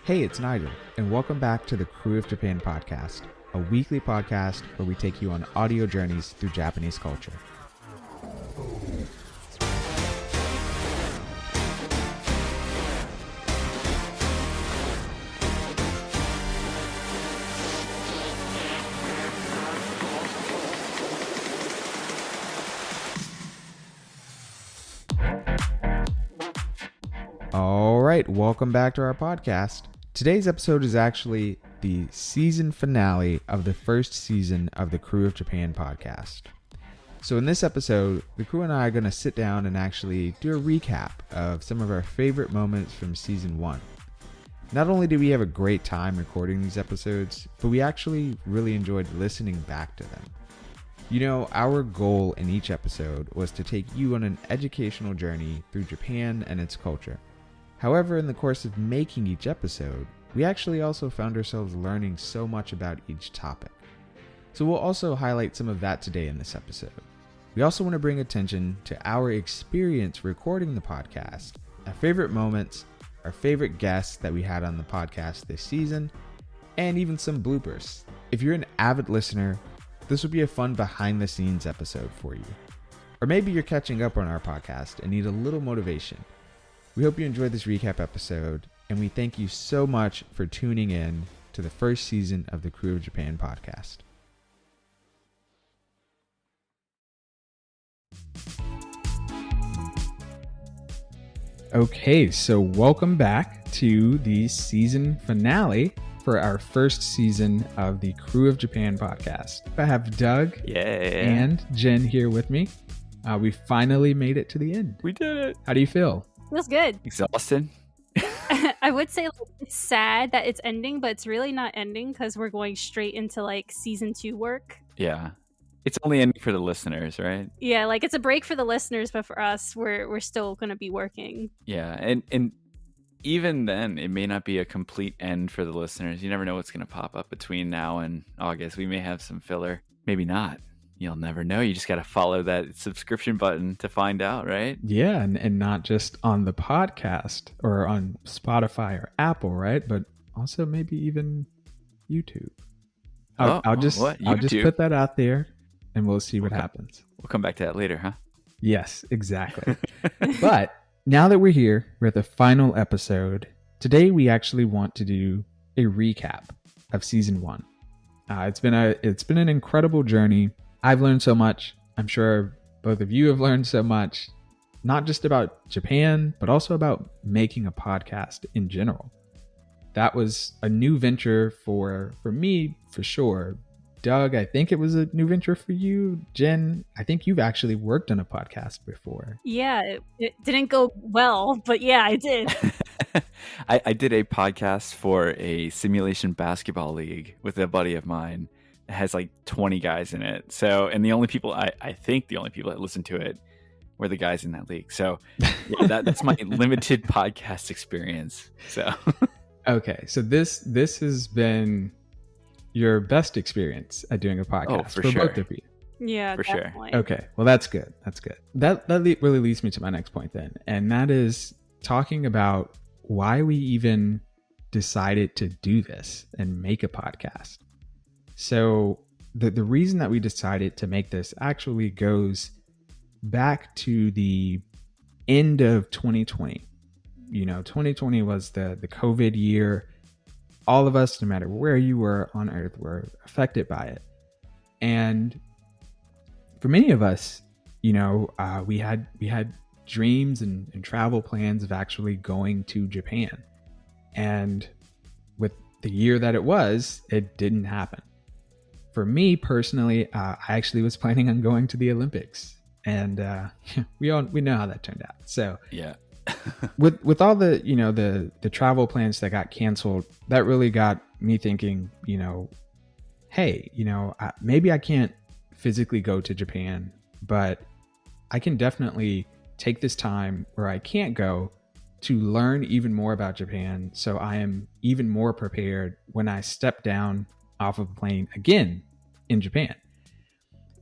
Hey, it's Nigel, and welcome back to the Krewe of Japan Podcast, a weekly podcast where we take you on audio journeys through Japanese culture. All right, welcome back to our podcast. Today's episode is actually the season finale of the first season of the Krewe of Japan Podcast. So in this episode, the crew and I are going to sit down and actually do a recap of some of our favorite moments from season 1. Not only did we have a great time recording these episodes, but we actually really enjoyed listening back to them. You know, our goal in each episode was to take you on an educational journey through Japan and its culture. However, in the course of making each episode, we actually also found ourselves learning so much about each topic. So we'll also highlight some of that today in this episode. We also want to bring attention to our experience recording the podcast, our favorite moments, our favorite guests that we had on the podcast this season, and even some bloopers. If you're an avid listener, this will be a fun behind the scenes episode for you. Or maybe you're catching up on our podcast and need a little motivation. We hope you enjoyed this recap episode, and we thank you so much for tuning in to the first season of the Krewe of Japan Podcast. Okay, so welcome back to the season finale for our first season of the Krewe of Japan Podcast. I have Doug and Jenn here with me. We finally made it to the end. We did it. How do you feel? Feels good. Exhausted. I would say it's sad that it's ending, but it's really not ending because we're going straight into season 2 work. Yeah. It's only ending for the listeners, right? Yeah, it's a break for the listeners, but for us, we're still going to be working. Yeah, and even then, it may not be a complete end for the listeners. You never know what's going to pop up between now and August. We may have some filler. Maybe not. You'll never know. You just got to follow that subscription button to find out, right? Yeah, and not just on the podcast or on Spotify or Apple, right? But also maybe even YouTube. I'll just put that out there and we'll see what happens. We'll come back to that later, huh? Yes, exactly. But now that we're here, we're at the final episode. Today we actually want to do a recap of season 1. It's been an incredible journey. I've learned so much. I'm sure both of you have learned so much, not just about Japan, but also about making a podcast in general. That was a new venture for me, for sure. Doug, I think it was a new venture for you. Jenn, I think you've actually worked on a podcast before. Yeah, it didn't go well, but yeah, I did. I did a podcast for a simulation basketball league with a buddy of mine. It has 20 guys in it. So, and the only people I think the only people that listened to it were the guys in that league. So yeah, that's my limited podcast experience. So okay. So this has been your best experience at doing a podcast for sure. Both of you. Yeah, for definitely. Sure. Okay. Well, that's good. That's good. That really leads me to my next point then. And that is talking about why we even decided to do this and make a podcast. So the reason that we decided to make this actually goes back to the end of 2020. You know, 2020 was the COVID year. All of us, no matter where you were on Earth, were affected by it. And for many of us, you know, we had dreams and travel plans of actually going to Japan. And with the year that it didn't happen. For me personally, I actually was planning on going to the Olympics, and we know how that turned out. So yeah, with all the the travel plans that got canceled, that really got me thinking. Hey, maybe I can't physically go to Japan, but I can definitely take this time where I can't go to learn even more about Japan, so I am even more prepared when I step down off of a plane again in Japan.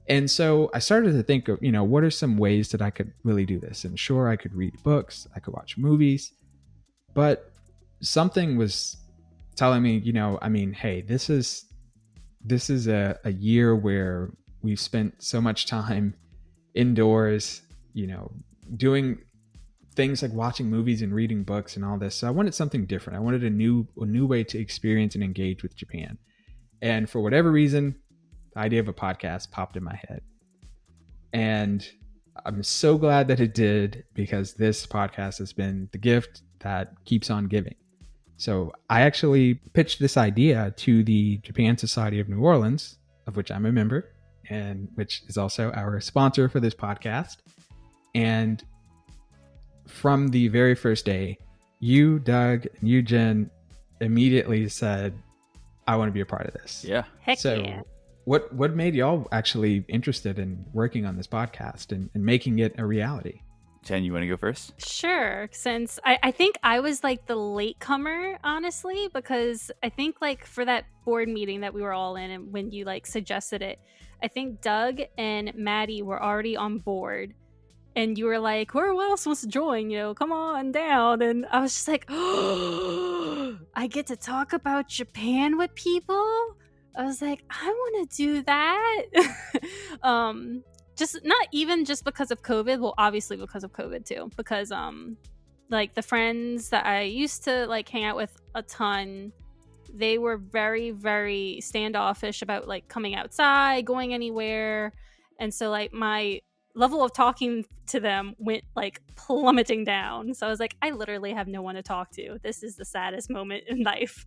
And so I started to think of, what are some ways that I could really do this? And sure, I could read books, I could watch movies, but something was telling me, hey, this is a year where we've spent so much time indoors, doing things like watching movies and reading books and all this. So I wanted something different. I wanted a new way to experience and engage with Japan. And for whatever reason, the idea of a podcast popped in my head. And I'm so glad that it did, because this podcast has been the gift that keeps on giving. So I actually pitched this idea to the Japan Society of New Orleans, of which I'm a member, and which is also our sponsor for this podcast. And from the very first day, you, Doug, and you, Jenn, immediately said, I want to be a part of this. Yeah. Heck yeah. What made y'all actually interested in working on this podcast and making it a reality? Jenn, you want to go first? Sure. Since I think I was like the latecomer, honestly, because I think like for that board meeting that we were all in, and when you like suggested it, I think Doug and Maddie were already on board. And you were like, who else wants to join? Come on down. And I was just like, oh, I get to talk about Japan with people? I was like, I want to do that. Just not even just because of COVID. Well, obviously because of COVID too. Because like the friends that I used to like hang out with a ton, they were very, very standoffish about like coming outside, going anywhere. And so like my level of talking to them went like plummeting down. So I was like, I literally have no one to talk to. This is the saddest moment in life.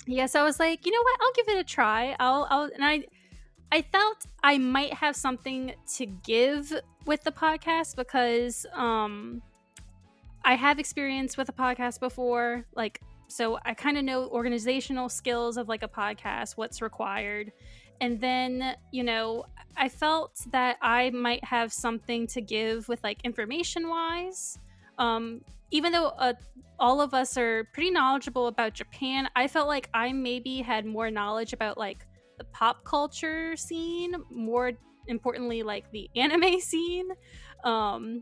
Yeah, so I was like, you know what? I'll give it a try. And I felt I might have something to give with the podcast because I have experience with a podcast before. Like, so I kind of know organizational skills of like a podcast, what's required. And then, I felt that I might have something to give with like information wise. Even though all of us are pretty knowledgeable about Japan, I felt like I maybe had more knowledge about like the pop culture scene, more importantly, like the anime scene.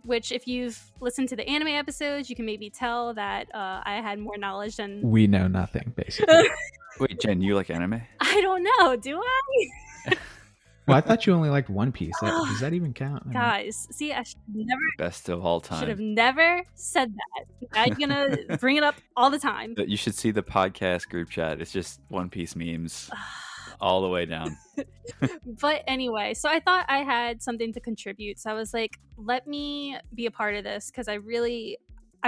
Which if you've listened to the anime episodes, you can maybe tell that I had more knowledge than... We know nothing, basically. Wait, Jenn, you like anime? I don't know. Do I? Well, I thought you only liked One Piece. Does that even count? Guys, see, I should Best of all time. should have never said that. Now you're gonna bring it up all the time. But you should see the podcast group chat. It's just One Piece memes all the way down. But anyway, so I thought I had something to contribute. So I was like, let me be a part of this because I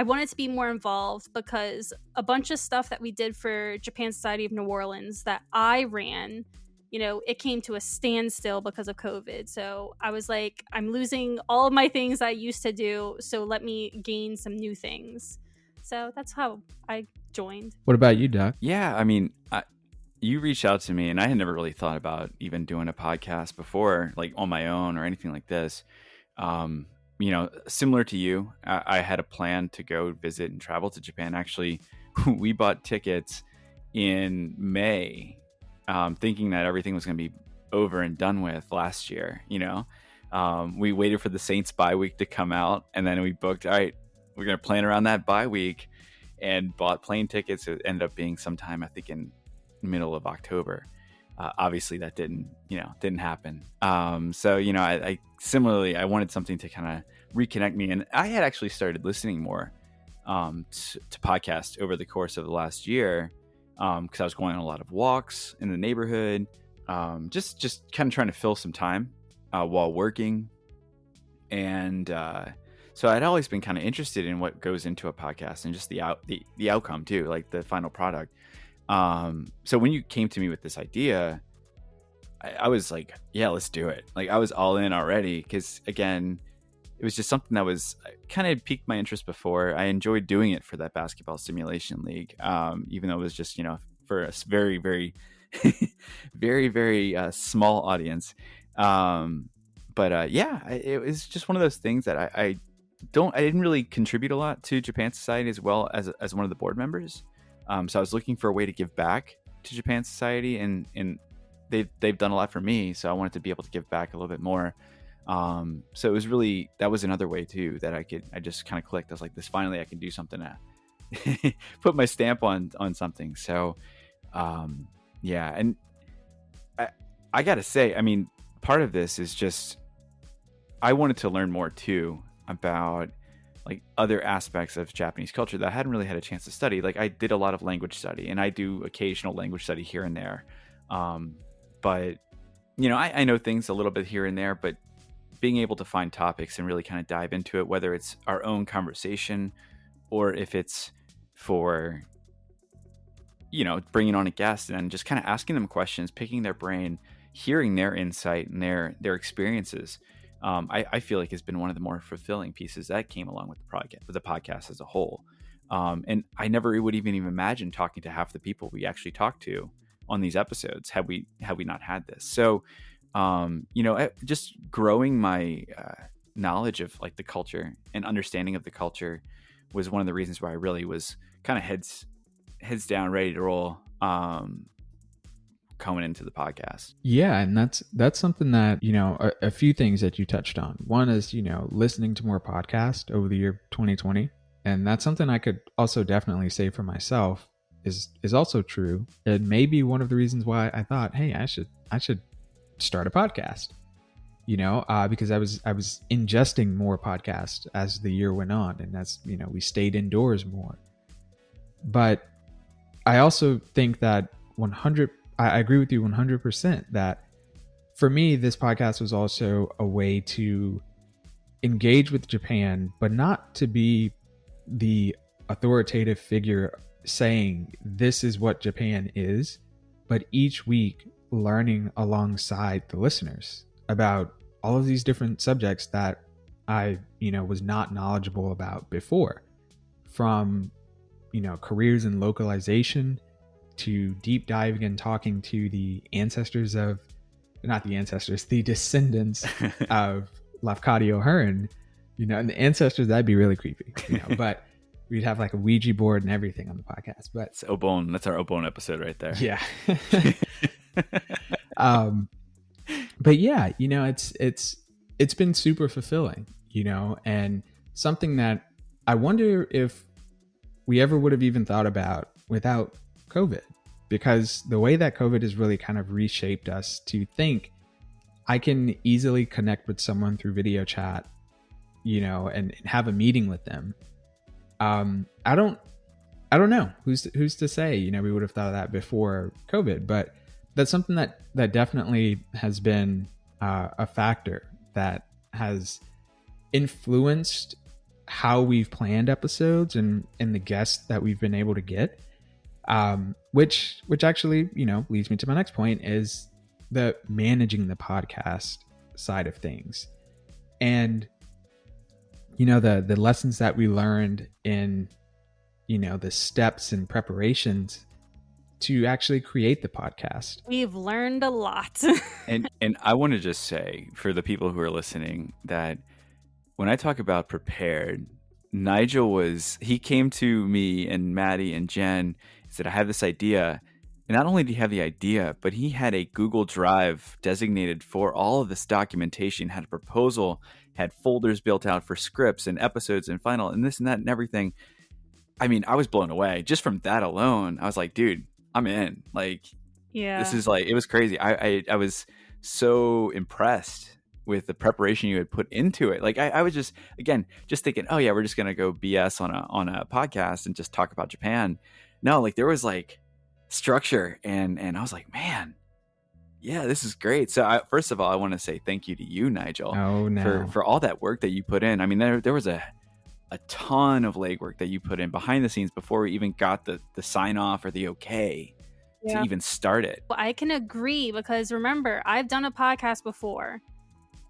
wanted to be more involved because a bunch of stuff that we did for Japan Society of New Orleans that I ran, it came to a standstill because of COVID. So I was like, I'm losing all of my things I used to do. So let me gain some new things. So that's how I joined. What about you, Doc? Yeah, I mean, you reached out to me and I had never really thought about even doing a podcast before, like on my own or anything like this. Similar to you, I had a plan to go visit and travel to Japan. Actually, we bought tickets in May, thinking that everything was going to be over and done with last year. We waited for the Saints bye week to come out, and then we booked, all right, we're going to plan around that bye week, and bought plane tickets. It ended up being sometime, I think, in middle of October. Obviously that didn't happen. I similarly, I wanted something to kind of reconnect me. And I had actually started listening more to podcasts over the course of the last year because I was going on a lot of walks in the neighborhood, just kind of trying to fill some time while working. And so I'd always been kind of interested in what goes into a podcast and just the outcome too, like the final product. So when you came to me with this idea, I was like, yeah, let's do it. Like I was all in already. Cause again, it was just something that was kind of piqued my interest before. I enjoyed doing it for that basketball simulation league. Even though it was just, for a very, very, very, very small audience. It was just one of those things that I didn't really contribute a lot to Japan Society as well as one of the board members. So I was looking for a way to give back to Japan Society, and they've done a lot for me. So I wanted to be able to give back a little bit more. So it was really, that was another way too that I just kind of clicked. I was like, finally I can do something put my stamp on something. So yeah, and I gotta say, I mean, part of this is just I wanted to learn more too about like other aspects of Japanese culture that I hadn't really had a chance to study. Like I did a lot of language study, and I do occasional language study here and there. But you know, I know things a little bit here and there, but being able to find topics and really kind of dive into it, whether it's our own conversation or if it's for, you know, bringing on a guest and just kind of asking them questions, picking their brain, hearing their insight and their experiences, I feel like has been one of the more fulfilling pieces that came along with the podcast as a whole. And I never would even imagine talking to half the people we actually talked to on these episodes had we not had this. So, you know, just growing my knowledge of like the culture and understanding of the culture was one of the reasons why I really was kind of heads down, ready to roll, coming into the podcast. Yeah, and that's something that, you know, a few things that you touched on. One is, you know, listening to more podcasts over the year 2020, and that's something I could also definitely say for myself is also true. It may be one of the reasons why I thought, hey, I should start a podcast. You know, because I was ingesting more podcasts as the year went on, and as you know, we stayed indoors more. But I also think that I agree with you 100% that for me, this podcast was also a way to engage with Japan, but not to be the authoritative figure saying this is what Japan is, but each week learning alongside the listeners about all of these different subjects that I, you know, was not knowledgeable about before, from, you know, careers in localization to deep diving and talking to the descendants of Lafcadio Hearn, you know, and the ancestors, that'd be really creepy, you know, but we'd have like a Ouija board and everything on the podcast. But it's Obon. That's our Obon episode right there. Yeah. But yeah, you know, it's been super fulfilling, you know, and something that I wonder if we ever would have even thought about without COVID, because the way that COVID has really kind of reshaped us to think I can easily connect with someone through video chat, you know, and have a meeting with them. I don't know who's to say, you know, we would have thought of that before COVID, but that's something that definitely has been a factor that has influenced how we've planned episodes and the guests that we've been able to get, which actually, you know, leads me to my next point, is the managing the podcast side of things. And, you know, the lessons that we learned in, you know, the steps and preparations to actually create the podcast. We've learned a lot. and I want to just say for the people who are listening that when I talk about prepared, Nigel he came to me and Maddie and Jen and said, I have this idea. And not only did he have the idea, but he had a Google Drive designated for all of this documentation, had a proposal, had folders built out for scripts and episodes and final and this and that and everything. I mean, I was blown away just from that alone. I was like, dude, I'm in. Like, yeah, this is like, it was crazy. I was so impressed with the preparation you had put into it. Like I was just thinking, oh yeah, we're just going to go BS on a podcast and just talk about Japan. No, like there was like structure and I was like, man, yeah, this is great. So first of all, I want to say thank you to you, Nigel, for all that work that you put in. I mean, there was a ton of legwork that you put in behind the scenes before we even got the sign off or the okay to even start it. Well, I can agree, because remember, I've done a podcast before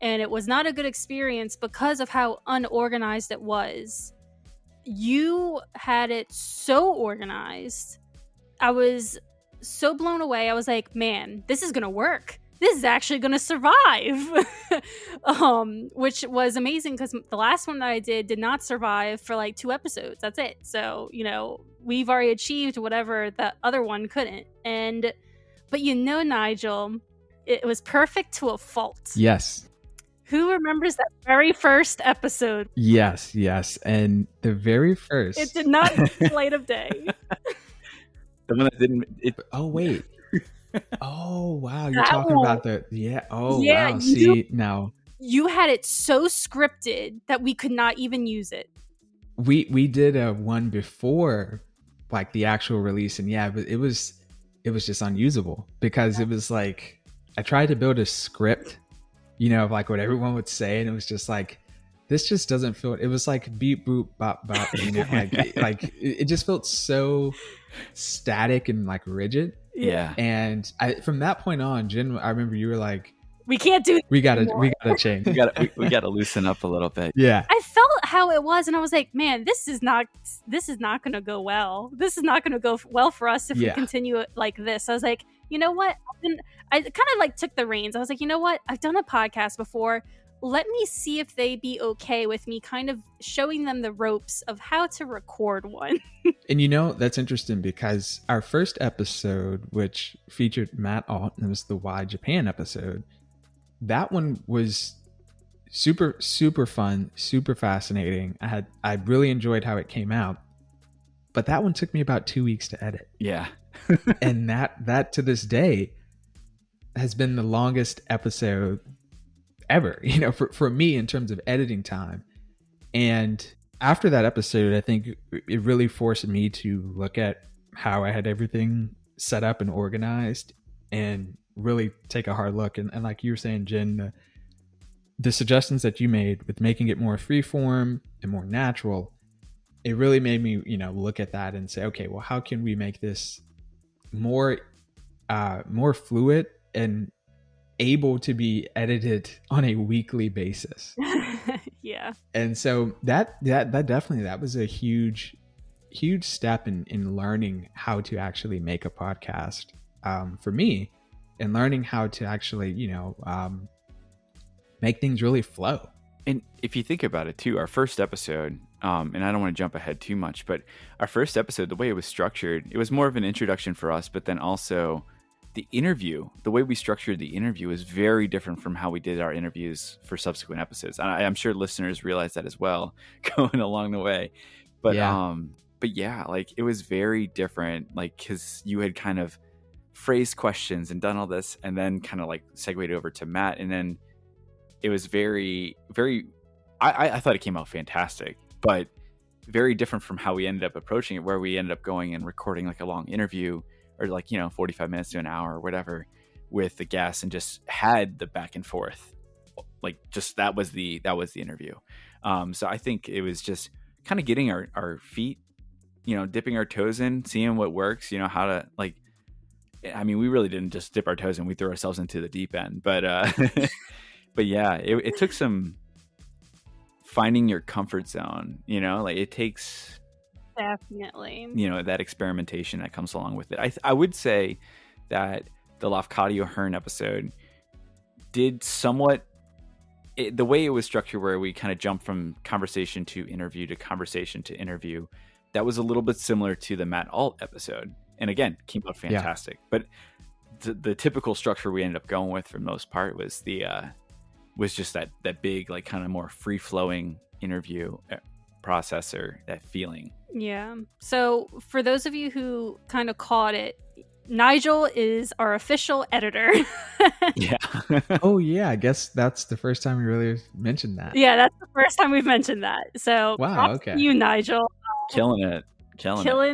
and it was not a good experience because of how unorganized it was. You had it so organized. I was so blown away. I was like, man, this is going to work. This is actually going to survive. Which was amazing, because the last one that I did not survive for like 2 episodes. That's it. So, you know, we've already achieved whatever the other one couldn't. But you know, Nigel, it was perfect to a fault. Yes. Who remembers that very first episode? Yes. And the very first. It did not see the light of day. The one that didn't. Oh, wait. Oh, wow. You're That talking one. about the. Yeah. Oh, Yeah, wow. See, now. You had it so scripted that we could not even use it. We did a one before like the actual release, and yeah, but it was just unusable because it was like I tried to build a script, of like what everyone would say, and it was just like this just doesn't feel. It was like beep boop bop bop, like it just felt so static and like rigid. Yeah. And from that point on, Jenn, I remember you were like, we can't do this we gotta anymore. change. we gotta loosen up a little bit. Yeah. I felt how it was, and I was like, man, this is not gonna go well. This is not gonna go well for us if we continue it like this. I was like, you know what? I kind of like took the reins. I was like, you know what? I've done a podcast before. Let me see if they'd be okay with me kind of showing them the ropes of how to record one. And that's interesting because our first episode, which featured Matt Alt, and it was the Why Japan episode, that one was super, super fun, super fascinating. I really enjoyed how it came out, but that one took me about 2 weeks to edit. Yeah. And that to this day has been the longest episode ever, for me in terms of editing time. And after that episode, I think it really forced me to look at how I had everything set up and organized and really take a hard look. And like you were saying, Jenn, the suggestions that you made with making it more freeform and more natural, it really made me, look at that and say, okay, well, how can we make this more fluid and able to be edited on a weekly basis? Yeah. And so that definitely, that was a huge step in learning how to actually make a podcast for me, and learning how to actually, make things really flow. And if you think about it too, our first episode, and I don't want to jump ahead too much, but our first episode, the way it was structured, it was more of an introduction for us, but then also the interview, the way we structured the interview is very different from how we did our interviews for subsequent episodes. And I'm sure listeners realize that as well going along the way. But yeah, like it was very different, like, because you had kind of phrased questions and done all this and then kind of like segued over to Matt. And then it was very, very, I thought it came out fantastic, but very different from how we ended up approaching it, where we ended up going and recording like a long interview or like, 45 minutes to an hour or whatever with the guests and just had the back and forth. Like just that was the interview. So I think it was just kind of getting our feet, dipping our toes in, seeing what works, how to like, I mean, we really didn't just dip our toes in, we threw ourselves into the deep end, but but yeah, it took some finding your comfort zone, like it takes definitely, that experimentation that comes along with it. I would say that the Lafcadio Hearn episode did somewhat, the way it was structured, where we kind of jumped from conversation to interview to conversation to interview, that was a little bit similar to the Matt Alt episode. And again, came out fantastic. Yeah. But the typical structure we ended up going with for the most part was was just that big, like kind of more free flowing interview process, or that feeling. Yeah. So for those of you who kind of caught it, Nigel is our official editor. Yeah. Oh yeah, I guess that's the first time we really mentioned that. Yeah, that's the first time we've mentioned that. So wow, okay. You, Nigel, killing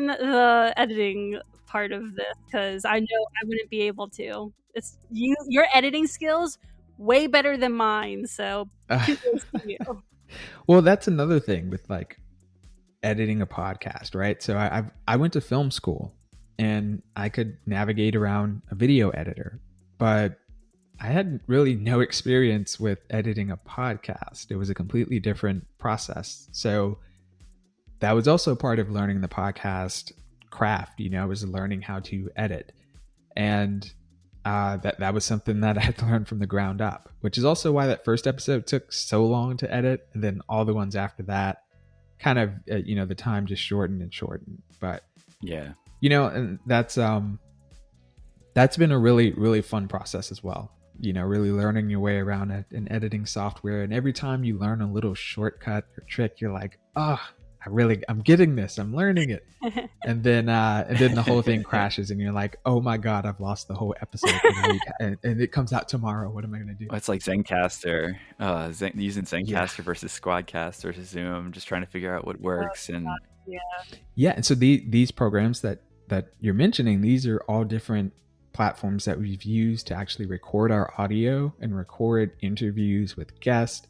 the editing part of this, because I know I wouldn't be able to. It's your editing skills way better than mine. So kudos to you. Well, that's another thing with like editing a podcast, right? So I went to film school and I could navigate around a video editor, but I had really no experience with editing a podcast. It was a completely different process. So that was also part of learning the podcast craft, was learning how to edit. And that was something that I had to learn from the ground up, which is also why that first episode took so long to edit. And then all the ones after that kind of, the time just shortened and shortened. But yeah, and that's been a really, really fun process as well. really learning your way around an editing software. And every time you learn a little shortcut or trick, you're like, oh, I'm getting this. I'm learning it. And then the whole thing crashes and you're like, oh my God, I've lost the whole episode for the week. And it comes out tomorrow. What am I going to do? It's like Zencaster, using Zencaster versus Squadcast versus Zoom, just trying to figure out what works. Yeah. And so these programs that you're mentioning, these are all different platforms that we've used to actually record our audio and record interviews with guests.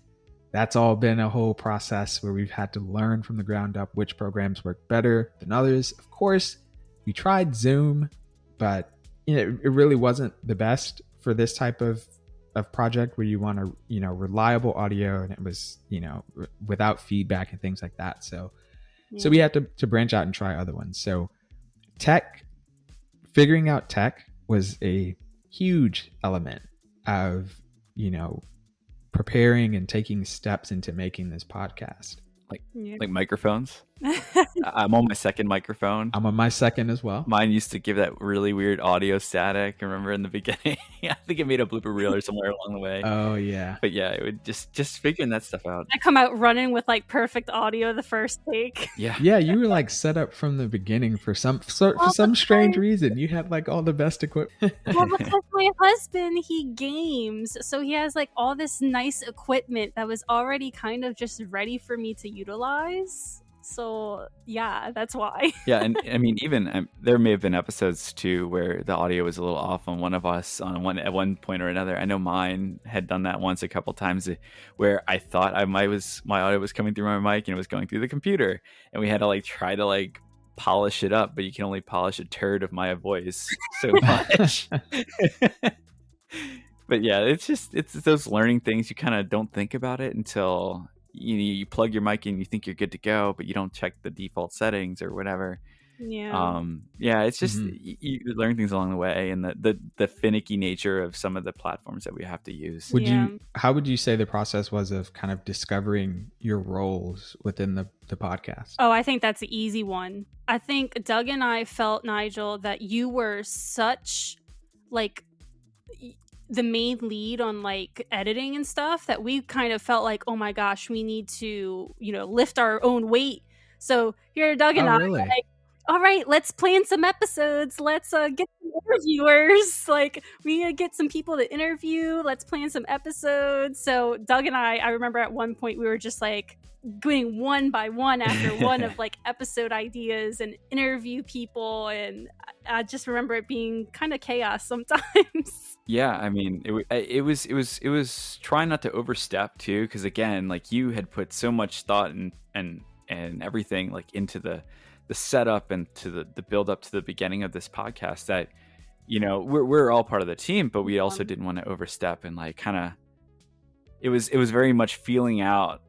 That's all been a whole process where we've had to learn from the ground up which programs work better than others. Of course, we tried Zoom, but it really wasn't the best for this type of project where you want a reliable audio, and it was without feedback and things like that. So we had to branch out and try other ones. So figuring out tech was a huge element of preparing and taking steps into making this podcast. Like microphones. I'm on my second microphone. I'm on my second as well. Mine used to give that really weird audio static. I remember in the beginning. I think it made a blooper reel or somewhere along the way. Oh yeah. But yeah, it would just figuring that stuff out. I come out running with like perfect audio the first take. Yeah. Yeah, you were like set up from the beginning for some strange reason. You had like all the best equipment. Well, because my husband, he games, so he has like all this nice equipment that was already kind of just ready for me to utilize. So yeah, that's why. Yeah, and I mean, even there may have been episodes too where the audio was a little off on one of us at one point or another. I know mine had done that once a couple times where I thought my audio was coming through my mic and it was going through the computer, and we had to try to polish it up, but you can only polish a turd of my voice so much. But yeah, it's those learning things. You kind of don't think about it until you plug your mic in, you think you're good to go, but you don't check the default settings or whatever. Yeah. It's just you learn things along the way, and the finicky nature of some of the platforms that we have to use. How would you say the process was of kind of discovering your roles within the podcast? Oh, I think that's the easy one. I think Doug and I felt, Nigel, that you were such the main lead on editing and stuff that we kind of felt like, oh my gosh, we need to lift our own weight. So here Doug and I really? were like, all right, let's plan some episodes, let's get some interviewers, we need to get some people to interview, let's plan some episodes. So Doug and I remember at one point we were just going one by one after one of episode ideas and interview people, and I just remember it being kind of chaos sometimes. Yeah, I mean, it was trying not to overstep too, because again, you had put so much thought and everything into the setup and to the build up to the beginning of this podcast that we're all part of the team, but we also didn't want to overstep and it was very much feeling out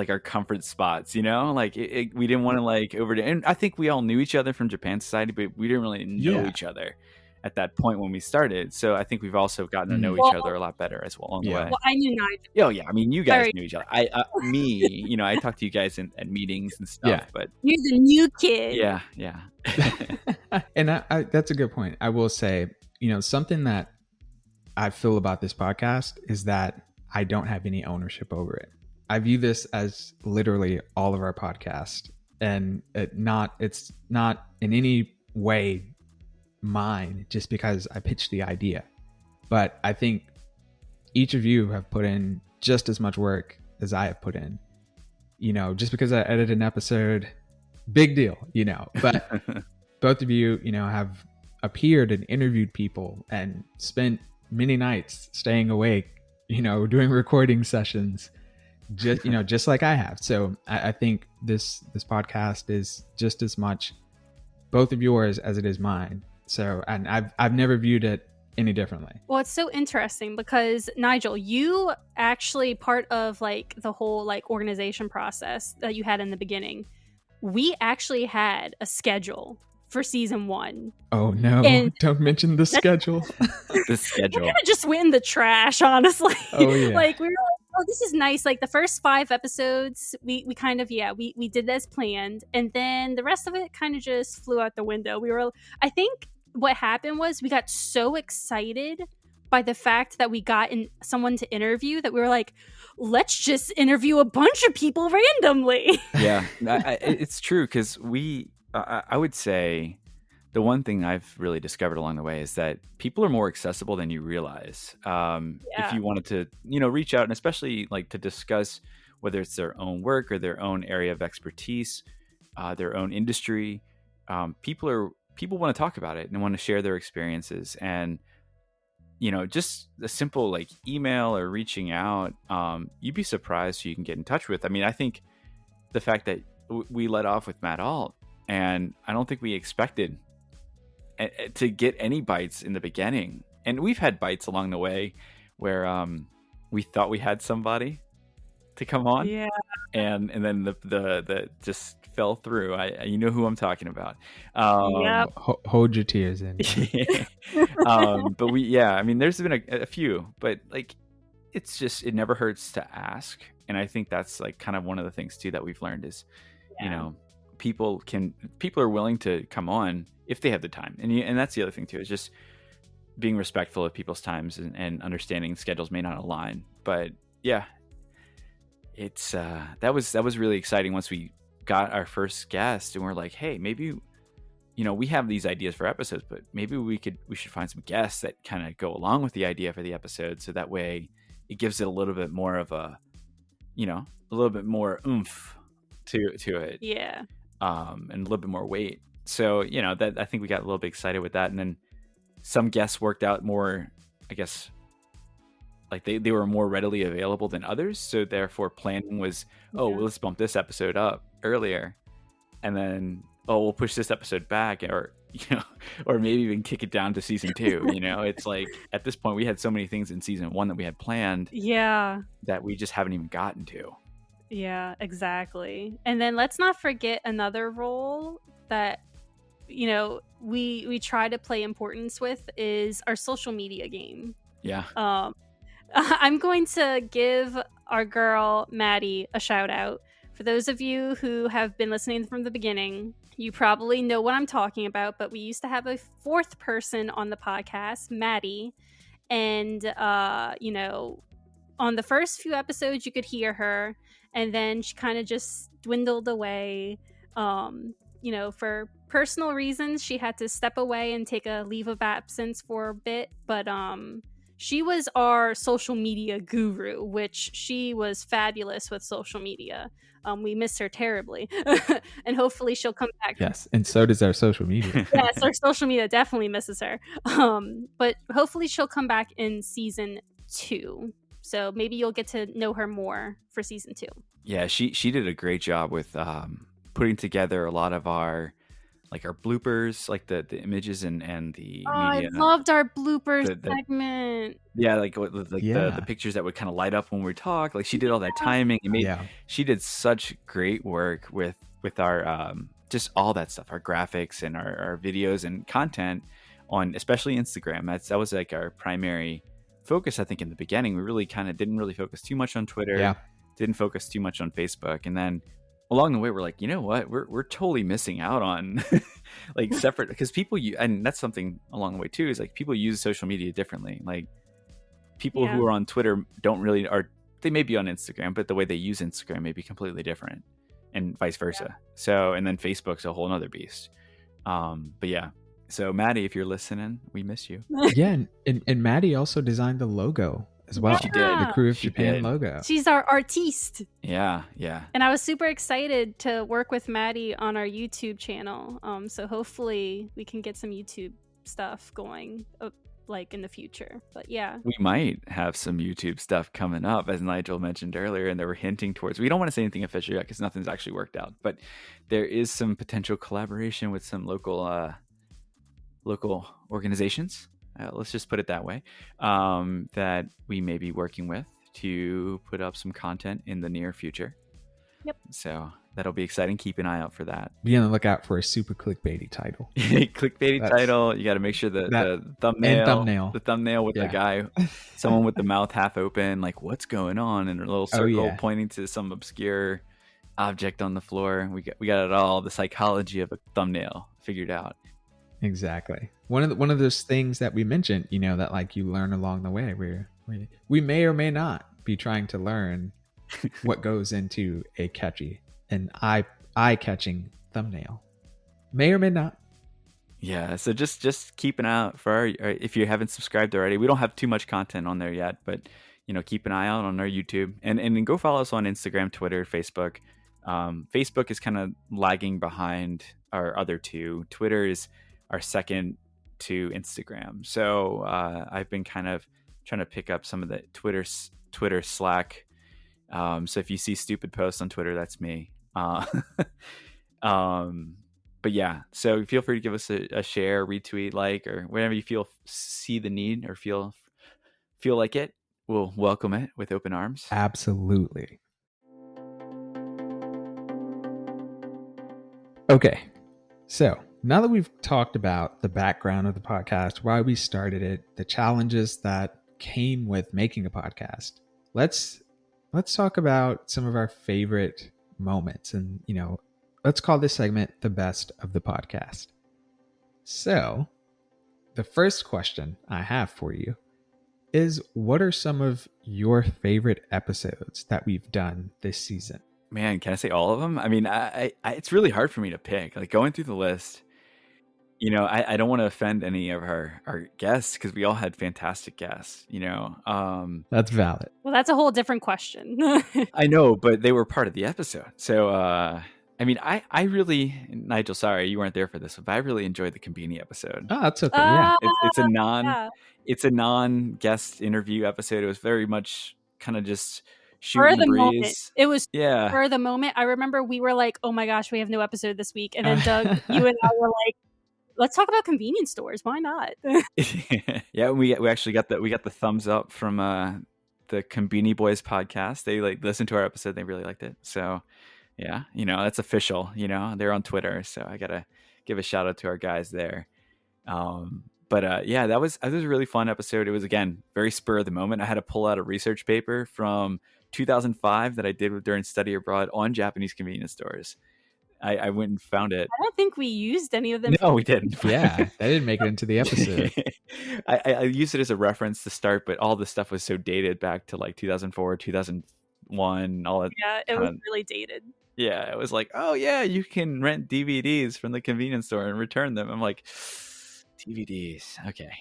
our comfort spots, we didn't want to overdo. And I think we all knew each other from Japan Society, but we didn't really know each other at that point when we started. So I think we've also gotten to know each other a lot better as well along the way. Well, I knew Nigel. Oh yeah, I mean, you guys knew each other. I talked to you guys at meetings and stuff. But you're the new kid. Yeah. And I that's a good point. I will say, something that I feel about this podcast is that I don't have any ownership over it. I view this as literally all of our podcast, and it's not in any way mine just because I pitched the idea. But I think each of you have put in just as much work as I have put in. Just because I edit an episode, big deal, but both of you, have appeared and interviewed people and spent many nights staying awake, doing recording sessions, just like I have. So I think this podcast is just as much both of yours as it is mine. So, and I've never viewed it any differently. Well, it's so interesting because Nigel, you actually part of the whole organization process that you had in the beginning. We actually had a schedule for season 1. Oh no! And don't mention the schedule. The schedule. It kind of just went in the trash, honestly. Oh yeah. We were like, oh, this is nice. The first 5 episodes, we kind of we did as planned, and then the rest of it kind of just flew out the window. I think what happened was we got so excited by the fact that we got someone to interview that we were like, let's just interview a bunch of people randomly. Yeah, it's true, because I would say the one thing I've really discovered along the way is that people are more accessible than you realize. If you wanted to, reach out, and especially like to discuss whether it's their own work or their own area of expertise, their own industry, people want to talk about it and want to share their experiences. And just a simple like email or reaching out, you'd be surprised who you can get in touch with. I mean, I think the fact that we let off with Matt Alt, and I don't think we expected to get any bites in the beginning. And we've had bites along the way where we thought we had somebody to come on, and then the just fell through. You know who I'm talking about. Hold your tears in. But I mean, there's been a few, but like, it never hurts to ask. And I think that's like kind of one of the things too that we've learned is, people are willing to come on if they have the time. And that's the other thing too, is just being respectful of people's times and understanding schedules may not align. But yeah, it's that was really exciting once we got our first guest, and we're like, hey, maybe we have these ideas for episodes, but maybe we should find some guests that kind of go along with the idea for the episode, so that way it gives it a little bit more of a little bit more oomph to it, and a little bit more weight. So that I think we got a little bit excited with that, and then some guests worked out more, I guess, like they were more readily available than others, so therefore planning was, well, let's bump this episode up earlier, and then we'll push this episode back, or or maybe even kick it down to season 2. It's like at this point we had so many things in season 1 that we had planned that we just haven't even gotten to. Yeah, exactly. And then let's not forget another role that we try to play importance with is our social media game. I'm going to give our girl Maddie a shout out. For those of you who have been listening from the beginning, you probably know what I'm talking about, but we used to have a 4th person on the podcast, Maddie. And, on the first few episodes, you could hear her, and then she kind of just dwindled away. For personal reasons, she had to step away and take a leave of absence for a bit, but she was our social media guru, which she was fabulous with social media. We miss her terribly, and hopefully she'll come back. Yes, and so does our social media. Yes, our social media definitely misses her. But hopefully she'll come back in season 2. So maybe you'll get to know her more for season 2. Yeah, she did a great job with putting together a lot of our bloopers, like the images and the media. I loved our bloopers segment. Yeah, the pictures that would kind of light up when we talk. Like she did all that timing. She did such great work with our just all that stuff, our graphics and our videos and content on especially Instagram. That was like our primary focus, I think, in the beginning. We really kind of didn't really focus too much on Twitter. Didn't focus too much on Facebook, and then along the way we're like, you know what, we're totally missing out on like separate, because people and that's something along the way too, is like people use social media differently. Like people who are on Twitter they may be on Instagram, but the way they use Instagram may be completely different, and vice versa. So, and then Facebook's a whole nother beast. But yeah, so Maddie, if you're listening, we miss you. And Maddie also designed the logo as well. She did. The Krewe of Japan logo. She's our artiste. Yeah. And I was super excited to work with Maddie on our YouTube channel. So hopefully we can get some YouTube stuff going in the future. But yeah. We might have some YouTube stuff coming up, as Nigel mentioned earlier, and they were hinting towards. We don't want to say anything official yet because nothing's actually worked out. But there is some potential collaboration with some local organizations. Let's just put it that way, that we may be working with to put up some content in the near future. Yep. So that'll be exciting. Keep an eye out for that. Be on the lookout for a super clickbaity title. Title. You got to make sure the thumbnail with the guy, someone with the mouth half open, like what's going on, and a little circle pointing to some obscure object on the floor. We got it all. The psychology of a thumbnail figured out. Exactly. One of those things that we mentioned, that like you learn along the way, where we may or may not be trying to learn what goes into a catchy and eye catching thumbnail. May or may not. Yeah, so just keep an eye out for our if you haven't subscribed already. We don't have too much content on there yet, but keep an eye out on our YouTube and then go follow us on Instagram, Twitter, Facebook. Facebook is kind of lagging behind our other two. Twitter is our second to Instagram. So I've been kind of trying to pick up some of the Twitter slack. So if you see stupid posts on Twitter, that's me. But yeah, so feel free to give us a share, retweet, like, or whenever you see the need or feel like it. We'll welcome it with open arms. Absolutely. Okay, so now that we've talked about the background of the podcast, why we started it, the challenges that came with making a podcast, let's talk about some of our favorite moments, and let's call this segment the best of the podcast. So, the first question I have for you is, what are some of your favorite episodes that we've done this season? Man, can I say all of them? I mean, I it's really hard for me to pick. Like going through the list, I don't want to offend any of our guests because we all had fantastic guests, That's valid. Well, that's a whole different question. I know, but they were part of the episode. So, I mean, I really, Nigel, sorry, you weren't there for this, but I really enjoyed the Conbini episode. Oh, that's okay. Yeah. It's a non-guest interview episode. It was very much kind of just shooting the breeze. Moment. It was for the moment. I remember we were like, oh my gosh, we have no episode this week. And then Doug, you and I were like, let's talk about convenience stores. Why not? Yeah, we actually got the thumbs up from the Conbini Boys podcast. They listened to our episode. They really liked it. So yeah, that's official. They're on Twitter, so I gotta give a shout out to our guys there. But yeah, that was a really fun episode. It was, again, very spur of the moment. I had to pull out a research paper from 2005 that I did during study abroad on Japanese convenience stores. I went and found it. I don't think we used any of them. No, we didn't. Yeah, that didn't make it into the episode. I used it as a reference to start, but all the stuff was so dated back to like 2004, 2001, all that. Yeah, it was really dated. Yeah, it was like, oh yeah, you can rent DVDs from the convenience store and return them. I'm like, DVDs, okay.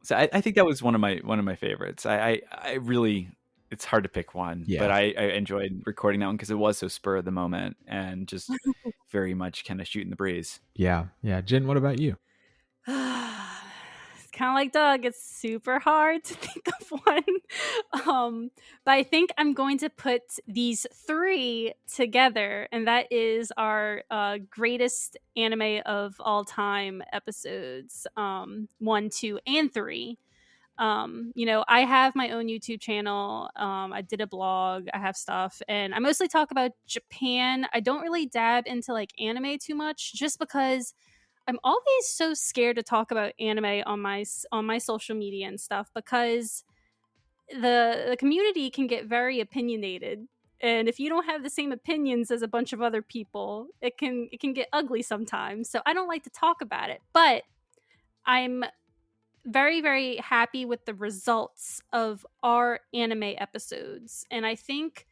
So I think that was one of my favorites. I really, it's hard to pick one, but I enjoyed recording that one because it was so spur of the moment and just very much kind of shooting the breeze. Yeah. Jenn, what about you? It's kind of like Doug. It's super hard to think of one. But I think I'm going to put these three together, and that is our greatest anime of all time episodes, 1, 2, and 3. I have my own YouTube channel. I did a blog. I have stuff, and I mostly talk about Japan. I don't really dab into like anime too much, just because I'm always so scared to talk about anime on my social media and stuff, because the community can get very opinionated, and if you don't have the same opinions as a bunch of other people, it can get ugly sometimes. So I don't like to talk about it, but I'm very, very happy with the results of our anime episodes, and I think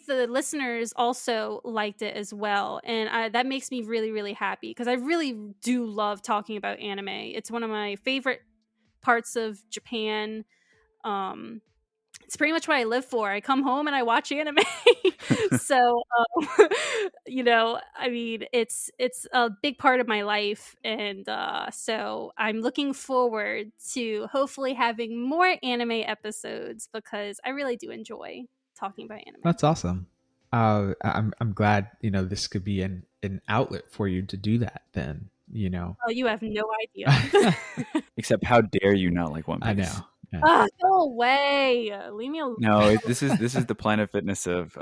the listeners also liked it as well, and that makes me really, really happy, because I really do love talking about anime. It's one of my favorite parts of Japan. It's pretty much what I live for. I come home and I watch anime. So, I mean, it's a big part of my life, and so I'm looking forward to hopefully having more anime episodes, because I really do enjoy talking about anime. That's awesome. I'm glad this could be an outlet for you to do that. Then Oh, you have no idea. Except, how dare you not like One Piece? I know. Yeah. Oh, go away! Leave me alone. No, this is the Planet Fitness of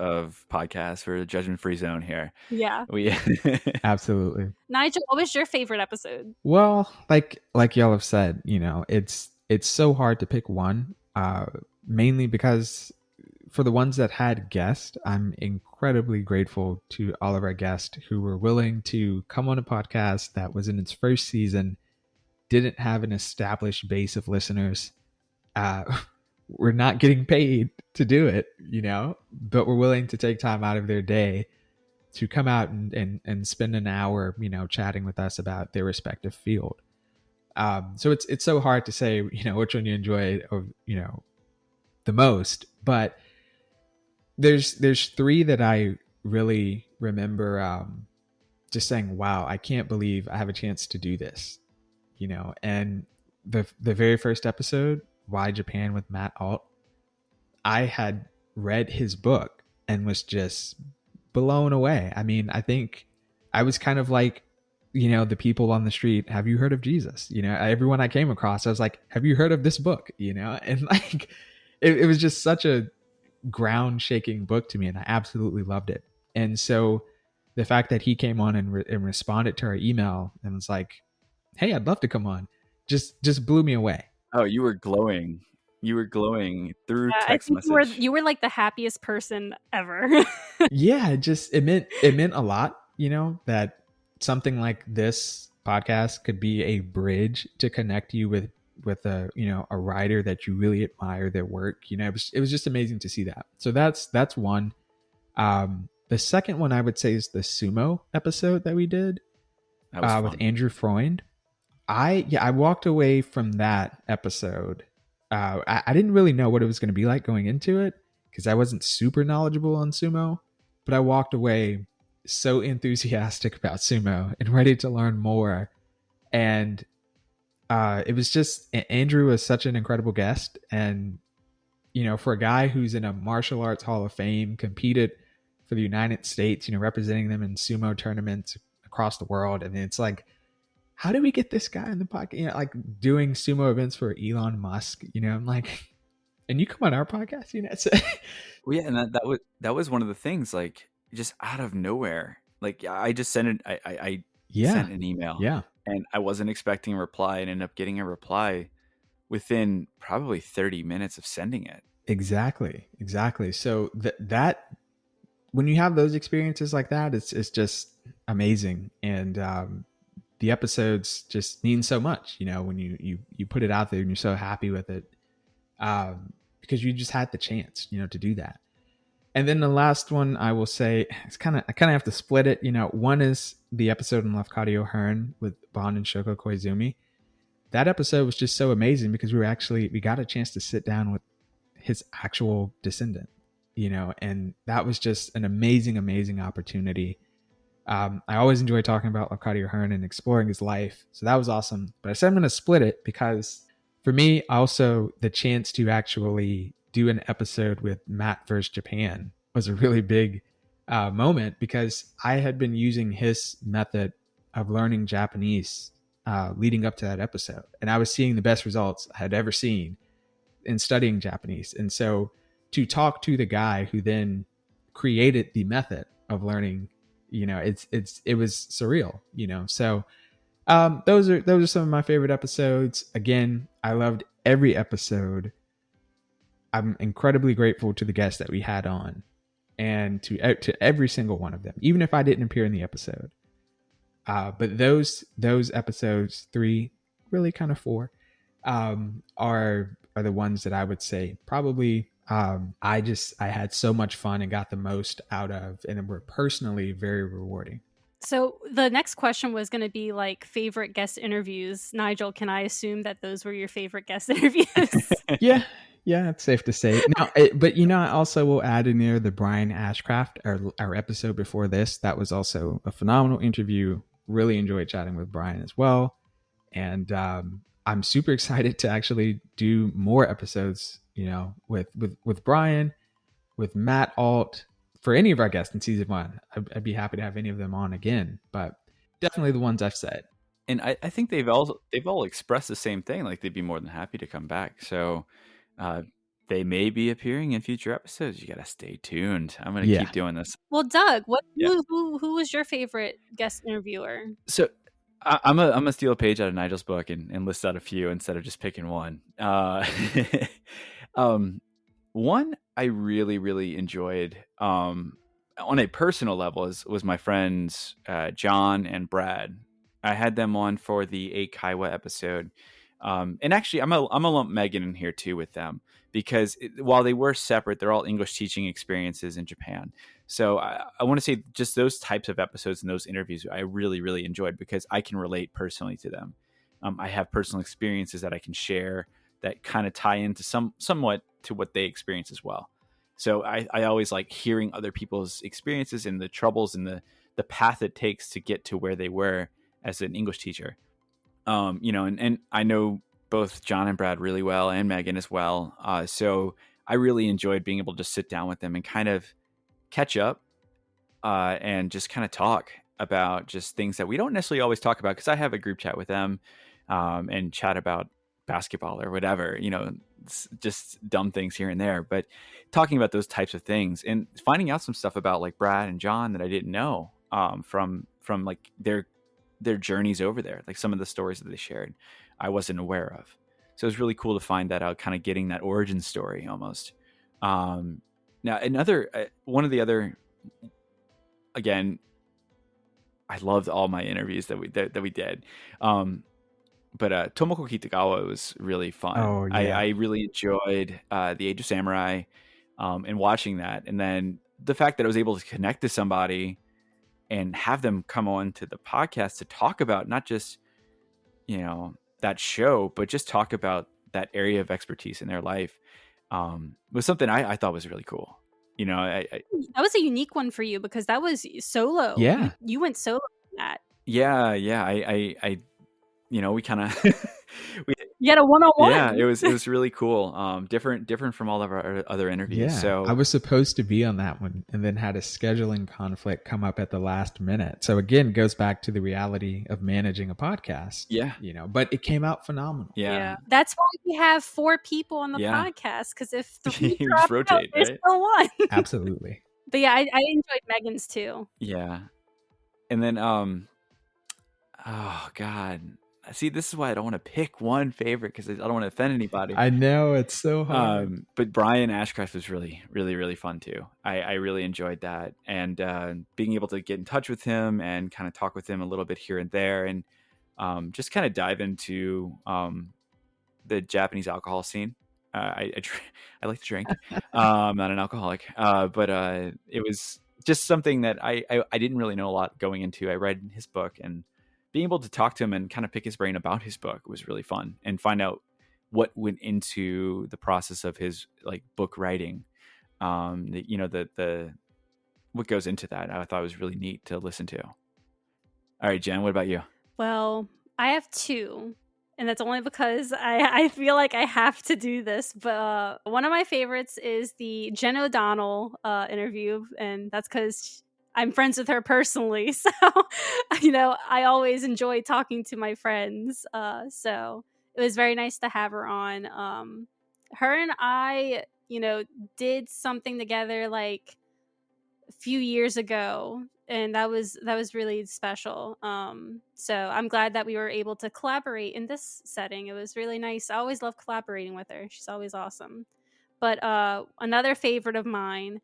podcasts. We're a judgment-free zone here. Yeah, we Absolutely. Nigel, what was your favorite episode? Well, like y'all have said, it's so hard to pick one, mainly because for the ones that had guests, I'm incredibly grateful to all of our guests who were willing to come on a podcast that was in its first season, didn't have an established base of listeners. We're not getting paid to do it, but we're willing to take time out of their day to come out and spend an hour, chatting with us about their respective field. So it's so hard to say, which one you enjoy, or, the most, but there's three that I really remember, just saying, wow, I can't believe I have a chance to do this, and the very first episode, Why Japan with Matt Alt, I had read his book and was just blown away. I mean, I think I was kind of like, the people on the street, have you heard of Jesus? Everyone I came across, I was like, have you heard of this book? And like, it was just such a ground shaking book to me, and I absolutely loved it. And so the fact that he came on and responded to our email and was like, hey, I'd love to come on, just blew me away. Oh, you were glowing. You were glowing through text I think message. you were like the happiest person ever. Yeah, it meant a lot, that something like this podcast could be a bridge to connect you with a a writer that you really admire their work. It was just amazing to see that. So that's one. The second one I would say is the sumo episode that we did with Andrew Freund. I walked away from that episode. I didn't really know what it was going to be like going into it because I wasn't super knowledgeable on sumo, but I walked away so enthusiastic about sumo and ready to learn more. And it was just, Andrew was such an incredible guest. And, for a guy who's in a martial arts hall of fame, competed for the United States, representing them in sumo tournaments across the world. And it's like, how do we get this guy in the podcast? Like doing sumo events for Elon Musk, I'm like, and you come on our podcast, So. Well, yeah, and that was one of the things, like, just out of nowhere. Like, I just sent it. I sent an email. Yeah. And I wasn't expecting a reply, and ended up getting a reply within probably 30 minutes of sending it. Exactly. So that when you have those experiences like that, it's just amazing. And the episodes just mean so much, when you put it out there and you're so happy with it, because you just had the chance, to do that. And then the last one I will say, I kind of have to split it. One is the episode on Lafcadio Hearn with Bon and Shoko Koizumi. That episode was just so amazing because we got a chance to sit down with his actual descendant, and that was just an amazing opportunity. I always enjoy talking about Lafcadio Hearn and exploring his life. So that was awesome. But I said I'm going to split it because for me, also the chance to actually do an episode with Matt versus Japan was a really big moment because I had been using his method of learning Japanese leading up to that episode. And I was seeing the best results I had ever seen in studying Japanese. And so to talk to the guy who then created the method of learning, it was surreal, So those are some of my favorite episodes. Again, I loved every episode. I'm incredibly grateful to the guests that we had on, and to every single one of them, even if I didn't appear in the episode. But those episodes, 3, really kind of 4, are the ones that I would say probably I had so much fun and got the most out of, and were personally very rewarding. So the next question was going to be like favorite guest interviews. Nigel, can I assume that those were your favorite guest interviews? Yeah, it's safe to say. Now, but I also will add in there the Brian Ashcraft, our episode before this. That was also a phenomenal interview. Really enjoyed chatting with Brian as well. And I'm super excited to actually do more episodes, with Brian, with Matt Alt, for any of our guests in season 1. I'd be happy to have any of them on again, but definitely the ones I've said. And I think they've all expressed the same thing. Like, they'd be more than happy to come back. So they may be appearing in future episodes. You got to stay tuned. I'm going to keep doing this. Well, Doug, who was your favorite guest interviewer? So I'm gonna steal a page out of Nigel's book and list out a few instead of just picking one. One I really, really enjoyed, on a personal level, was my friends John and Brad. I had them on for the Eikaiwa episode, and actually, I'm gonna lump Megan in here too with them because while they were separate, they're all English teaching experiences in Japan. So I want to say just those types of episodes and those interviews I really, really enjoyed because I can relate personally to them. I have personal experiences that I can share that kind of tie into somewhat to what they experience as well. So I always like hearing other people's experiences and the troubles and the path it takes to get to where they were as an English teacher. And I know both John and Brad really well and Megan as well. So I really enjoyed being able to sit down with them and kind of catch up and just kind of talk about just things that we don't necessarily always talk about because I have a group chat with them and chat about basketball or whatever, just dumb things here and there, but talking about those types of things and finding out some stuff about like Brad and John that I didn't know from like their journeys over there, like some of the stories that they shared I wasn't aware of. So it was really cool to find that out, kind of getting that origin story almost. Now one of the other, again, I loved all my interviews that we did. But Tomoko Kitagawa was really fun. Oh, yeah. I really enjoyed The Age of Samurai and watching that. And then the fact that I was able to connect to somebody and have them come on to the podcast to talk about not just, that show, but just talk about that area of expertise in their life was something I thought was really cool. That was a unique one for you because that was solo. Yeah. You went solo on that. Yeah. I we kind of You had a one-on-one. Yeah, it was really cool. Different from all of our other interviews. Yeah. So I was supposed to be on that one and then had a scheduling conflict come up at the last minute. So again, it goes back to the reality of managing a podcast. Yeah. But it came out phenomenal. Yeah. That's why we have 4 people on the Yeah. podcast, because if 3 You drop just rotate, out, there's right? still one. Absolutely. But yeah, I enjoyed Megan's too. Yeah. And then oh God. See, this is why I don't want to pick one favorite because I don't want to offend anybody. I know, it's so hard. But Brian Ashcraft was really, really, really fun too. I really enjoyed that. And being able to get in touch with him and kind of talk with him a little bit here and there and just kind of dive into the Japanese alcohol scene. I like to drink. I'm not an alcoholic. But it was just something that I didn't really know a lot going into. I read his book and being able to talk to him and kind of pick his brain about his book was really fun and find out what went into the process of his like book writing. The what goes into that. I thought it was really neat to listen to. All right, Jen, what about you? Well, I have 2, and that's only because I feel like I have to do this. But one of my favorites is the Jenn O'Donnell interview, and that's because I'm friends with her personally. So, I always enjoy talking to my friends. So it was very nice to have her on. Her and I, did something together like a few years ago, and that was really special. So I'm glad that we were able to collaborate in this setting. It was really nice. I always love collaborating with her. She's always awesome. But another favorite of mine,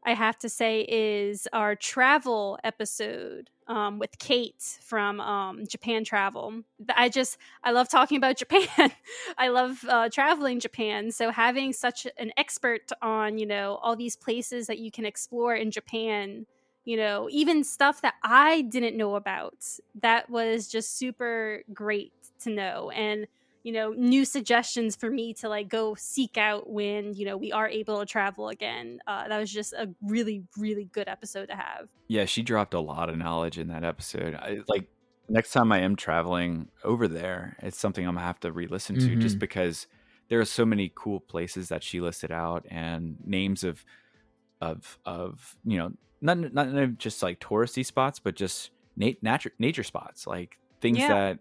I have to say, is our travel episode with Kate from Japan Travel. I love talking about Japan. I love traveling Japan. So having such an expert on, all these places that you can explore in Japan, even stuff that I didn't know about, that was just super great to know. And new suggestions for me to like go seek out when, we are able to travel again. That was just a really, really good episode to have. Yeah, she dropped a lot of knowledge in that episode. Next time I am traveling over there, it's something I'm gonna have to re-listen to just because there are so many cool places that she listed out and names of not just like touristy spots, but just nature spots, like things that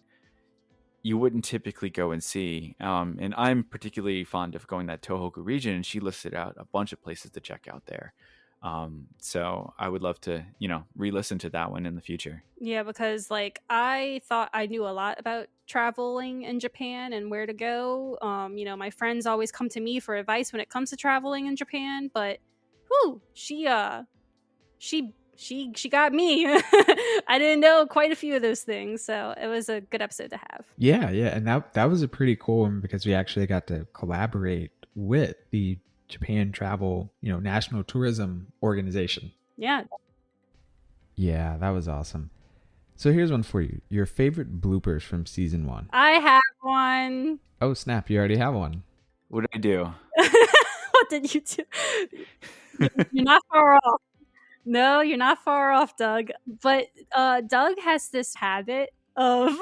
you wouldn't typically go and see. And I'm particularly fond of going that Tohoku region, and she listed out a bunch of places to check out there. So I would love to, re-listen to that one in the future. Yeah, because like I thought I knew a lot about traveling in Japan and where to go. My friends always come to me for advice when it comes to traveling in Japan, but she got me. I didn't know quite a few of those things, so it was a good episode to have. Yeah, and that was a pretty cool one because we actually got to collaborate with the Japan Travel, National Tourism Organization. Yeah. Yeah, that was awesome. So here's one for you. Your favorite bloopers from season 1. I have one. Oh, snap. You already have one. What did I do? What did you do? You're not far off. No, you're not far off, Doug. But Doug has this habit of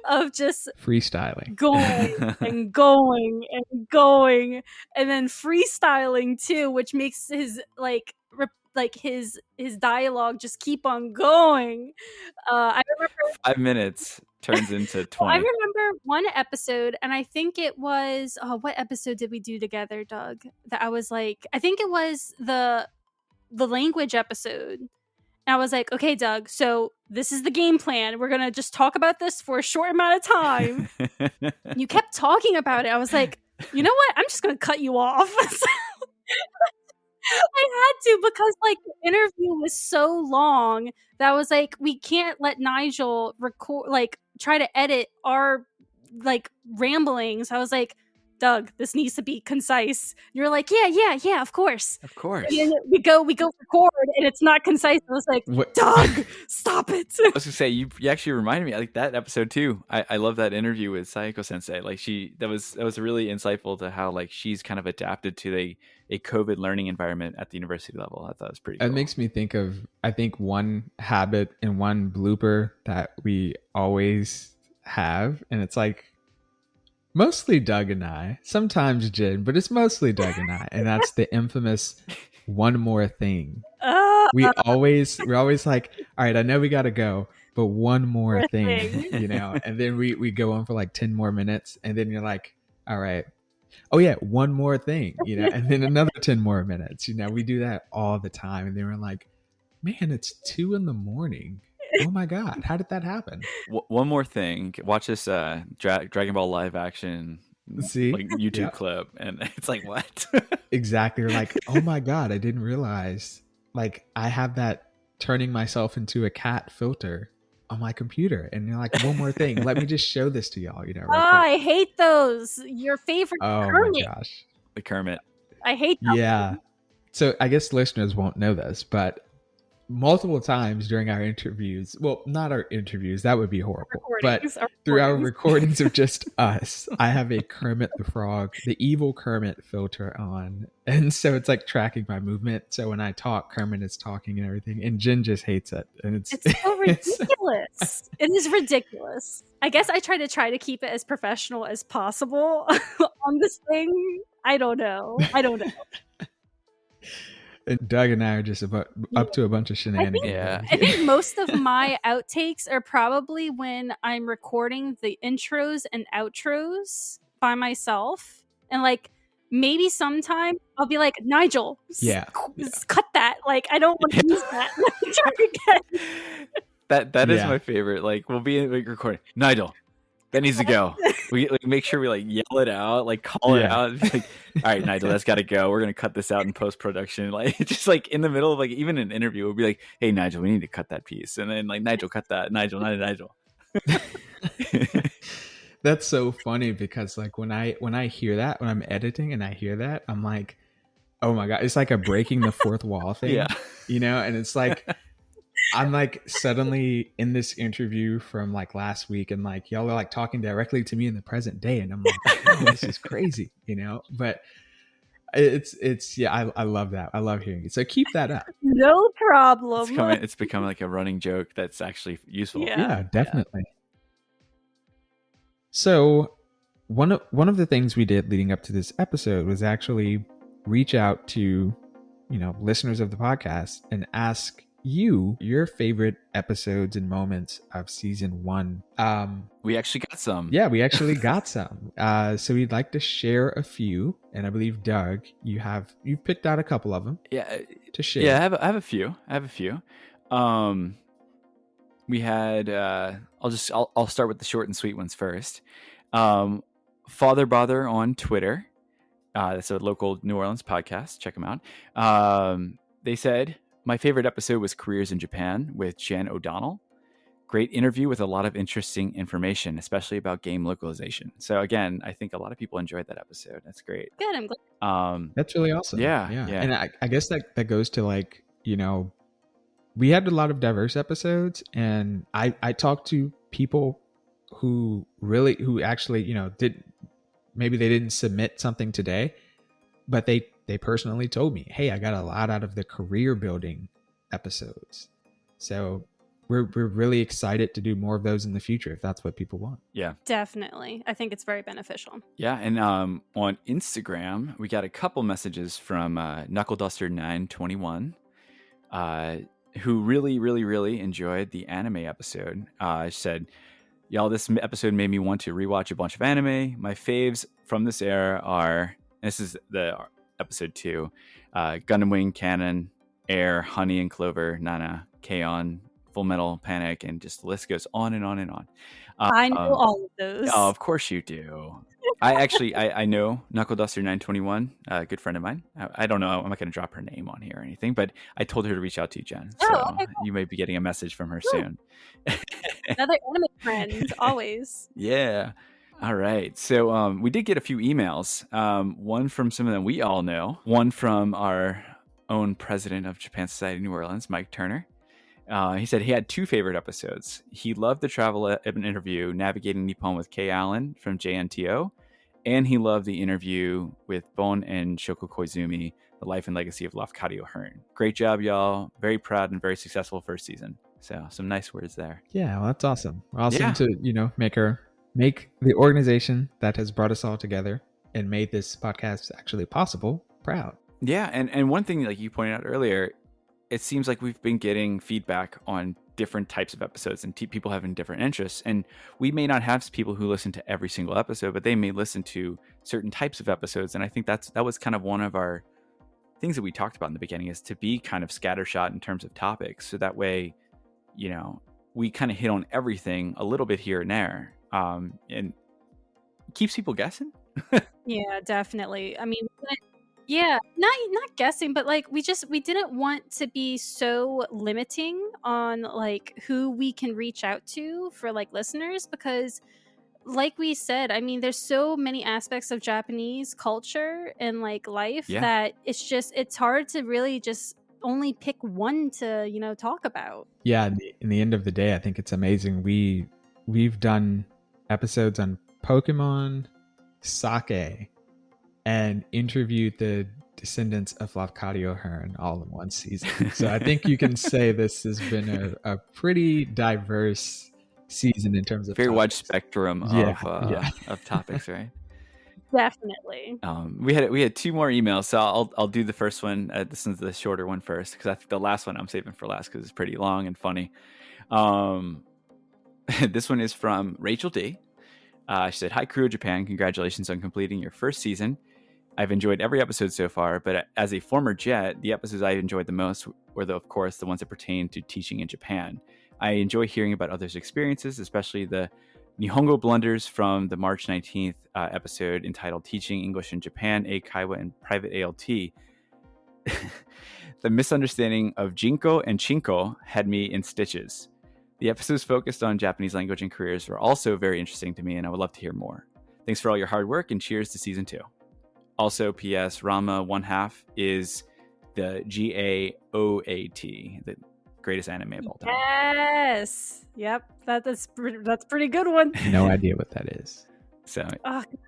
of just freestyling, going and going and going, and then freestyling too, which makes his his dialogue just keep on going. I remember 5 minutes turns into 20. I remember one episode, and I think it was what episode did we do together, Doug? That I was like, I think it was the language episode. And I was like, okay, Doug, so this is the game plan. We're going to just talk about this for a short amount of time. You kept talking about it. I was like, you know what? I'm just going to cut you off. I had to, because like the interview was so long that I was like, we can't let Nigel record, like try to edit our like ramblings. I was like, Doug, this needs to be concise. You're like, yeah, of course. Of course. And we go record, and it's not concise. I was like, what? Doug, stop it. I was gonna say, you actually reminded me, I like that episode too. I love that interview with Sayako Sensei. Like that was really insightful to how like she's kind of adapted to a COVID learning environment at the university level. I thought it was pretty cool. It makes me think of, I think, one habit and one blooper that we always have, and it's like, mostly Doug and I, sometimes Jenn, but it's mostly Doug and I, and that's the infamous one more thing. We're always like, all right, I know we got to go, but one more thing, and then we go on for like 10 more minutes, and then you're like, all right, oh yeah, one more thing, and then another 10 more minutes. We do that all the time, and then we're like, man, it's 2 a.m. Oh my God, how did that happen? One more thing. Watch this Dragon Ball live action like YouTube clip, and it's like, what? Exactly. You're like, oh my God, I didn't realize like I have that turning myself into a cat filter on my computer. And you're like, one more thing. Let me just show this to y'all, real quick. I hate those. Your favorite Kermit. My gosh. The Kermit. I hate them. Yeah. So I guess listeners won't know this, but multiple times during our interviews, well, not our interviews, that would be horrible, but through our recordings of just us, I have a Kermit the Frog, the evil Kermit filter on, and so it's like tracking my movement. So when I talk, Kermit is talking and everything, and Jenn just hates it, and it's so ridiculous. It is ridiculous. I guess I try to keep it as professional as possible on this thing. I don't know. And Doug and I are just up to a bunch of shenanigans. I think most of my outtakes are probably when I'm recording the intros and outros by myself. And like maybe sometime I'll be like, Nigel, cut that. Like, I don't want to use that. Try again. That is my favorite. Like, we'll be recording. Nigel, that needs to go. We like make sure we like yell it out, like call it out. Like, all right, Nigel, that's got to go. We're gonna cut this out in post production. Like, just like in the middle of like even an interview, we'll be like, hey, Nigel, we need to cut that piece, and then like Nigel, cut that. Nigel. That's so funny because like when I hear that, when I'm editing and I hear that, I'm like, oh my God, it's like a breaking the fourth wall thing. And it's like, I'm like suddenly in this interview from like last week, and like y'all are like talking directly to me in the present day, and I'm like, oh, this is crazy, but it's I love that. I love hearing it. So keep that up. No problem. It's become like a running joke that's actually useful. Yeah, definitely. Yeah. So one of the things we did leading up to this episode was actually reach out to listeners of the podcast and ask your favorite episodes and moments of season 1. We actually got some. Yeah, we actually got some. So we'd like to share a few, and I believe Doug, you've picked out a couple of them. Yeah, to share. Yeah, I have a few. We had. I'll start with the short and sweet ones first. Father Bother on Twitter. That's a local New Orleans podcast. Check them out. They said, my favorite episode was Careers in Japan with Jenn O'Donnell. Great interview with a lot of interesting information, especially about game localization. So again, I think a lot of people enjoyed that episode. That's great. Good. I'm glad. That's really awesome. Yeah. And I guess that goes to, like, you know, we had a lot of diverse episodes, and I talked to people who actually, you know, maybe they didn't submit something today, but they personally told me, hey, I got a lot out of the career building episodes. So we're really excited to do more of those in the future if that's what people want. Yeah, Definitely. I think it's very beneficial. yeah. And on Instagram, we got a couple messages from KnuckleDuster921, who really enjoyed the anime episode. Said, y'all, this episode made me want to rewatch a bunch of anime. My faves from this era are, and this is the episode 2, Gundam Wing, Cannon, Air, Honey and Clover, Nana, K-On!, Full Metal Panic, and just the list goes on and on and on. I know all of those. Oh, of course you do. I know KnuckleDuster921, a good friend of mine. I don't know. I'm not going to drop her name on here or anything, but I told her to reach out to you, Jen. So okay, cool. You may be getting a message from her soon. Another anime friend, always. Yeah. All right. So we did get a few emails. One from some of them we all know. One from our own president of Japan Society New Orleans, Mike Turner. He said he had 2 favorite episodes. He loved the travel interview, Navigating Nippon with Kay Allen from JNTO. And he loved the interview with Bon and Shoko Koizumi, The Life and Legacy of Lafcadio Hearn. Great job, y'all. Very proud and very successful first season. So some nice words there. Yeah, well, that's awesome. Awesome to, you know, make the organization that has brought us all together and made this podcast actually possible proud. Yeah, and one thing, like you pointed out earlier, it seems like we've been getting feedback on different types of episodes and people having different interests. And we may not have people who listen to every single episode, but they may listen to certain types of episodes. And I think that was kind of one of our things that we talked about in the beginning, is to be kind of scattershot in terms of topics. So that way, you know, we kind of hit on everything a little bit here and there. And keeps people guessing. Yeah, definitely. I mean, yeah, not guessing, but like we didn't want to be so limiting on like who we can reach out to for like listeners, because like we said, I mean, there's so many aspects of Japanese culture and like life that it's hard to really just only pick one to, you know, talk about. Yeah, in the end of the day, I think it's amazing. We've done episodes on Pokemon, sake, and interviewed the descendants of Lafcadio Hearn all in one season. So I think you can say this has been a pretty diverse season in terms of very topics. wide spectrum of topics, right? Definitely. We had 2 more emails, so I'll do the first one. This is the shorter one first, because I think the last one I'm saving for last because it's pretty long and funny. This one is from Rachel D. She said, "Hi, Krewe of Japan. Congratulations on completing your first season. I've enjoyed every episode so far, but as a former Jet, the episodes I enjoyed the most were, of course, the ones that pertain to teaching in Japan. I enjoy hearing about others' experiences, especially the Nihongo blunders from the March 19th episode entitled Teaching English in Japan, A Kaiwa and Private ALT. The misunderstanding of Jinko and Chinko had me in stitches. The episodes focused on Japanese language and careers were also very interesting to me, and I would love to hear more. Thanks for all your hard work, and cheers to season 2. Also, P.S. Rama 1/2 is the GAOAT, the greatest anime of all time." Yes. Yep. That's pretty good one. No idea what that is. So,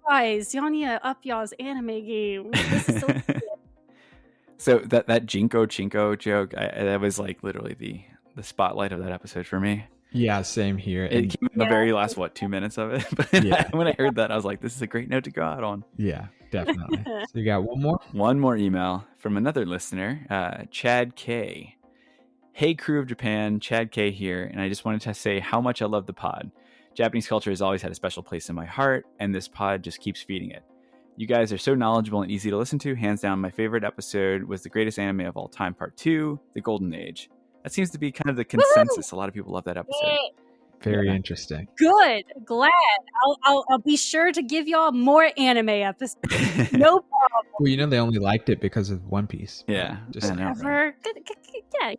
guys, y'all need to up y'all's anime game. This is so good. So that Jinko Chinko joke, that was like literally the spotlight of that episode for me. Yeah, same here. It came in the very last 2 minutes of it. But when I heard that, I was like, this is a great note to go out on. Yeah, definitely. So you got one more? One more email from another listener, Chad K. Hey, Crew of Japan, Chad K here, and I just wanted to say how much I love the pod. Japanese culture has always had a special place in my heart, and this pod just keeps feeding it. You guys are so knowledgeable and easy to listen to. Hands down, my favorite episode was the greatest anime of all time, Part 2, The Golden Age. That seems to be kind of the consensus. A lot of people love that episode. Very interesting. Good. Glad. I'll be sure to give y'all more anime episodes. No problem. Well, they only liked it because of One Piece. Yeah. Just Whatever. Yeah.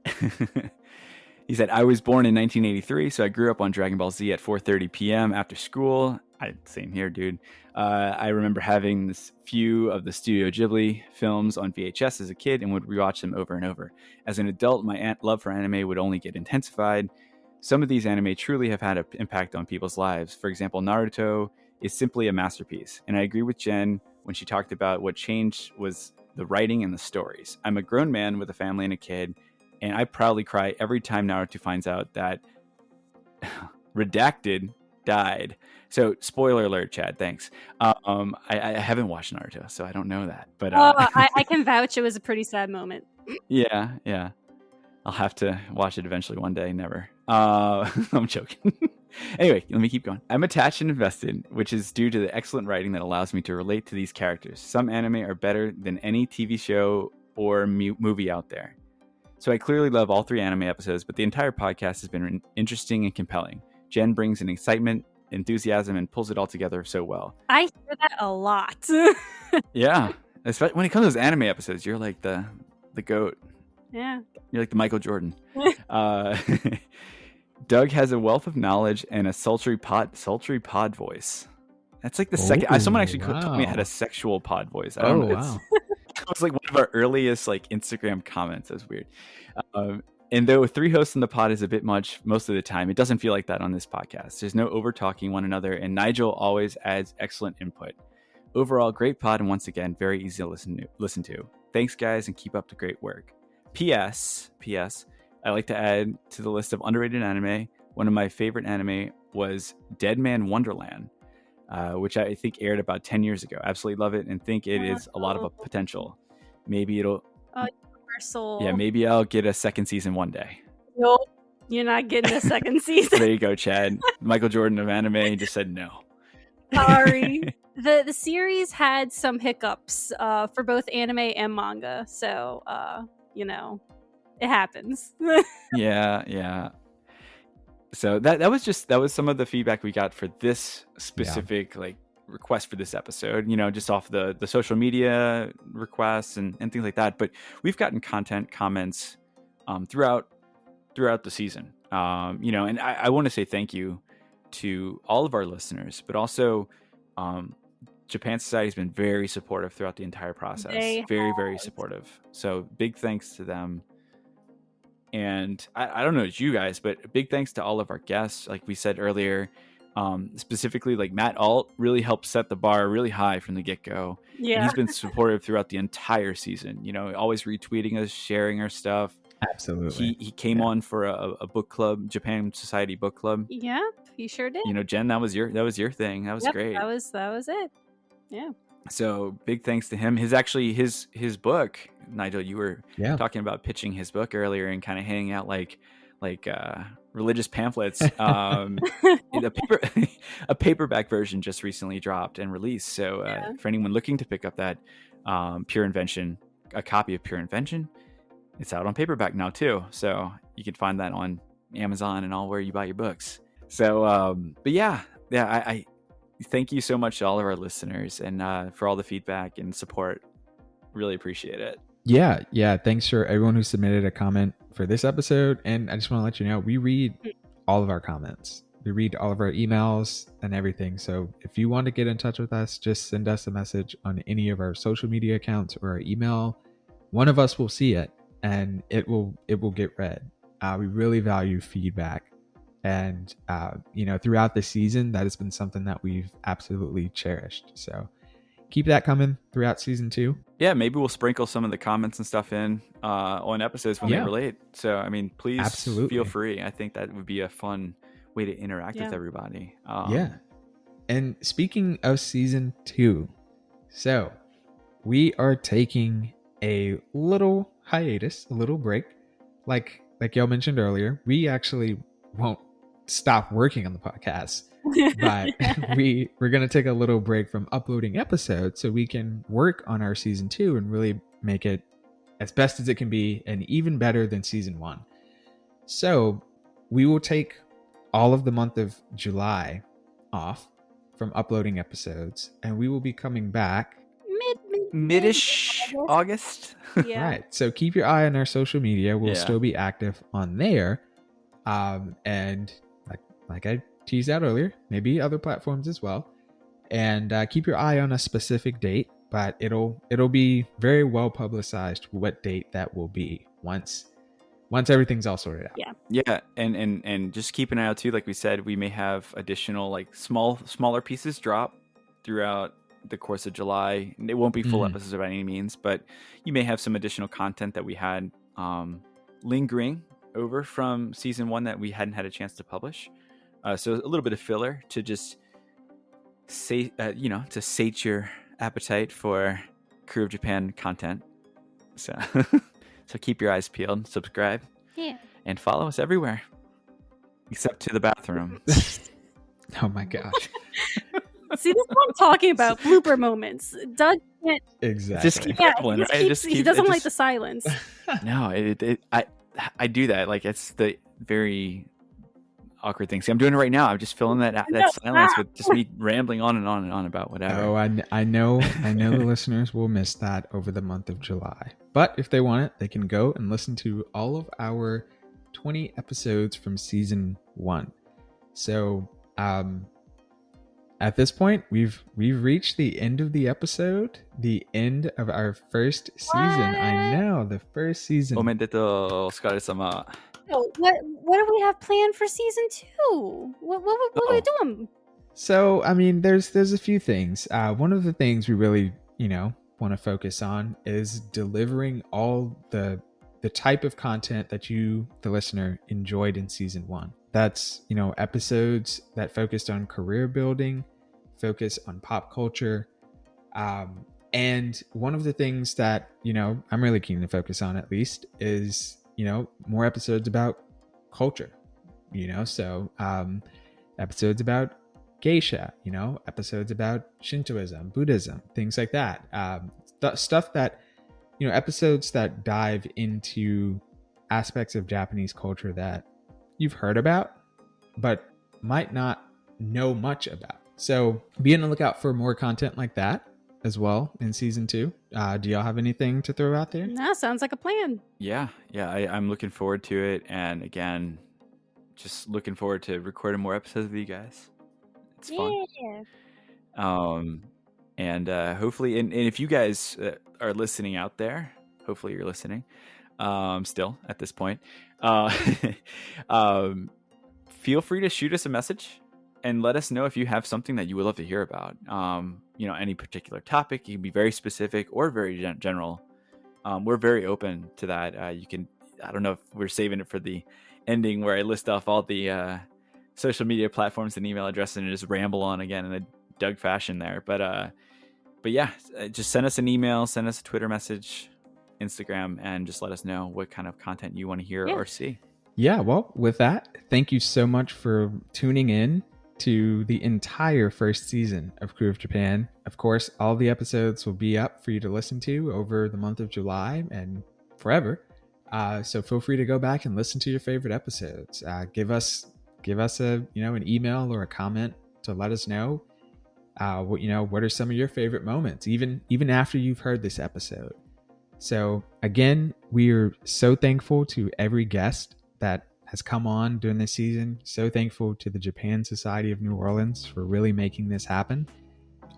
He said, I was born in 1983, so I grew up on Dragon Ball Z at 4:30 p.m. after school. Same here, dude. I remember having this few of the Studio Ghibli films on VHS as a kid and would rewatch them over and over. As an adult, my love for anime would only get intensified. Some of these anime truly have had an impact on people's lives. For example, Naruto is simply a masterpiece. And I agree with Jenn when she talked about what changed was the writing and the stories. I'm a grown man with a family and a kid, and I proudly cry every time Naruto finds out that Redacted died. So, spoiler alert, Chad, thanks. I haven't watched Naruto, so I don't know that. But I can vouch it was a pretty sad moment. Yeah. I'll have to watch it eventually one day. Never. I'm joking. Anyway, let me keep going. I'm attached and invested, which is due to the excellent writing that allows me to relate to these characters. Some anime are better than any TV show or movie out there. So I clearly love all 3 anime episodes, but the entire podcast has been interesting and compelling. Jenn brings an excitement, enthusiasm, and pulls it all together so well. I hear that a lot. Yeah. Especially when it comes to those anime episodes, you're like the GOAT. Yeah. You're like the Michael Jordan. Doug has a wealth of knowledge and a sultry pod voice. That's like the second. Someone actually told me I had a sexual pod voice. I don't know. Wow. It was like one of our earliest Instagram comments. That's weird. And though 3 hosts in the pod is a bit much most of the time, it doesn't feel like that on this podcast. There's no over talking one another, and Nigel always adds excellent input. Overall, great pod, and once again, very easy to listen to. Thanks, guys, and keep up the great work. P.S. I like to add to the list of underrated anime. One of my favorite anime was Dead Man Wonderland, which I think aired about 10 years ago. Absolutely love it and think it is a lot of a potential. Maybe it'll... Universal. Yeah, maybe I'll get a second season one day. Nope. You're not getting a second season. There you go, Chad. Michael Jordan of anime just said no. Sorry. The series had some hiccups for both anime and manga. So, it happens. Yeah. So that was some of the feedback we got for this specific request for this episode, just off the social media requests and things like that. But we've gotten comments throughout the season, and I want to say thank you to all of our listeners, but also Japan Society has been very supportive throughout the entire process. Very, very supportive. So big thanks to them. And I don't know it's you guys, but big thanks to all of our guests. Like we said earlier, specifically Matt Alt really helped set the bar really high from the get-go. Yeah. And he's been supportive throughout the entire season, always retweeting us, sharing our stuff. Absolutely. He came on for a book club, Japan Society book club. Yep, he sure did. Jenn, that was your thing. That was great. That was it. Yeah. So big thanks to him. His book, Nigel, you were talking about pitching his book earlier and kind of handing out like religious pamphlets. A paperback version just recently dropped and released. So for anyone looking to pick up that Pure Invention, a copy of Pure Invention, it's out on paperback now too. So you can find that on Amazon and all where you buy your books. So, but I thank you so much to all of our listeners and for all the feedback and support. Really appreciate it. Yeah. Thanks for everyone who submitted a comment for this episode. And I just want to let you know, we read all of our comments. We read all of our emails and everything. So if you want to get in touch with us, just send us a message on any of our social media accounts or our email. One of us will see it and it will get read. We really value feedback. And, throughout the season, that has been something that we've absolutely cherished. So keep that coming throughout season 2. Yeah, maybe we'll sprinkle some of the comments and stuff in on episodes when they relate. So, please feel free. I think that would be a fun way to interact with everybody. And speaking of season 2, so we are taking a little hiatus, a little break. Like like y'all mentioned earlier, we actually won't stop working on the podcast, but we're going to take a little break from uploading episodes so we can work on our season 2 and really make it as best as it can be and even better than season 1. So we will take all of the month of July off from uploading episodes, and we will be coming back mid-ish August. Yeah. Right. So keep your eye on our social media. We'll still be active on there. And like I teased out earlier, maybe other platforms as well. And keep your eye on a specific date, but it'll be very well publicized what date that will be once everything's all sorted out. Yeah. And just keep an eye out too. Like we said, we may have additional like smaller pieces drop throughout the course of July. It won't be full episodes by any means, but you may have some additional content that we had lingering over from season 1 that we hadn't had a chance to publish. So a little bit of filler to just say, to sate your appetite for Krewe of Japan content. So keep your eyes peeled, subscribe, and follow us everywhere, except to the bathroom. Oh my gosh. See, that's what I'm talking about. Blooper moments. Doug can't. Exactly. Just keep rambling, right? He doesn't like the silence. No, I do that. Like, it's the very awkward thing. See, I'm doing it right now. I'm just filling that silence with just me rambling on and on and on about whatever. Oh, I know the listeners will miss that over the month of July. But if they want it, they can go and listen to all of our 20 episodes from season 1. So, at this point, we've reached the end of the episode, the end of our first season. I know, the first season. Omedetou, otsukare-sama. Oh, what do we have planned for season 2? What are we doing? So, I mean, there's a few things. One of the things we really, want to focus on is delivering all the type of content that you, the listener, enjoyed in season 1. That's, episodes that focused on career building, focus on pop culture. And one of the things that, I'm really keen to focus on at least is, more episodes about culture, so episodes about geisha, episodes about Shintoism, Buddhism, things like that. Stuff that, episodes that dive into aspects of Japanese culture that you've heard about, but might not know much about. So be on the lookout for more content like that as well in season 2. Do y'all have anything to throw out there? That sounds like a plan. Yeah. I'm looking forward to it. And again, just looking forward to recording more episodes with you guys. It's fun. And hopefully, and if you guys are listening out there, hopefully you're listening still at this point. Feel free to shoot us a message and let us know if you have something that you would love to hear about. Any particular topic. You can be very specific or very general. We're very open to that. You can, I don't know if we're saving it for the ending where I list off all the social media platforms and email addresses and just ramble on again in a Doug fashion there. But yeah, just send us an email, send us a Twitter message, Instagram, and just let us know what kind of content you want to hear or see. Yeah, well, with that, thank you so much for tuning in to the entire first season of Krewe of Japan. Of course, all the episodes will be up for you to listen to over the month of July and forever. So feel free to go back and listen to your favorite episodes. Give us a an email or a comment to let us know what are some of your favorite moments, even after you've heard this episode. So again, we are so thankful to every guest that has come on during this season. So thankful to the Japan Society of New Orleans for really making this happen.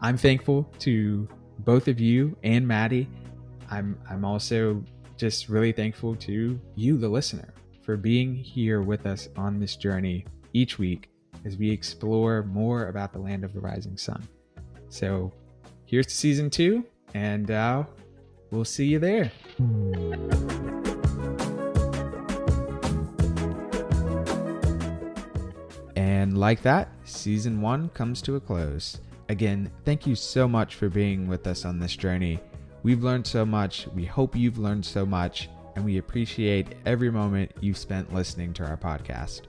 I'm thankful to both of you and Maddie. I'm also just really thankful to you, the listener, for being here with us on this journey each week as we explore more about the land of the rising sun. So here's to season 2, and we'll see you there. And like that, season 1 comes to a close. Again, thank you so much for being with us on this journey. We've learned so much. We hope you've learned so much. and we appreciate every moment you've spent listening to our podcast.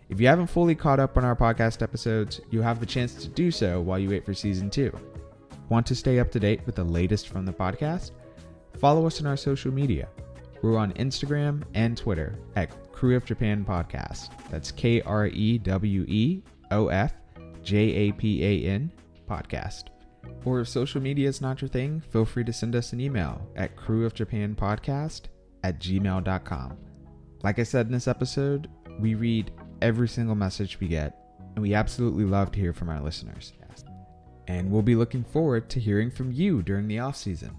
If you haven't fully caught up on our podcast episodes, you have the chance to do so while you wait for season 2. Want to stay up to date with the latest from the podcast? Follow us on our social media. We're on Instagram and Twitter at Krewe of Japan Podcast. That's KREWEOFJAPAN Podcast. Or if social media is not your thing, feel free to send us an email at krewofjapanpodcast@gmail.com. Like I said in this episode, we read every single message we get, and we absolutely love to hear from our listeners. And we'll be looking forward to hearing from you during the off season.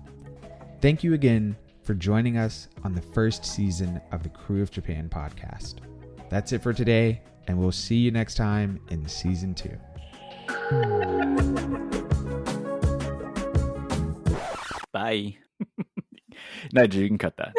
Thank you again for joining us on the first season of the Krewe of Japan podcast. That's it for today, and we'll see you next time in season 2. Bye. Nigel, you can cut that.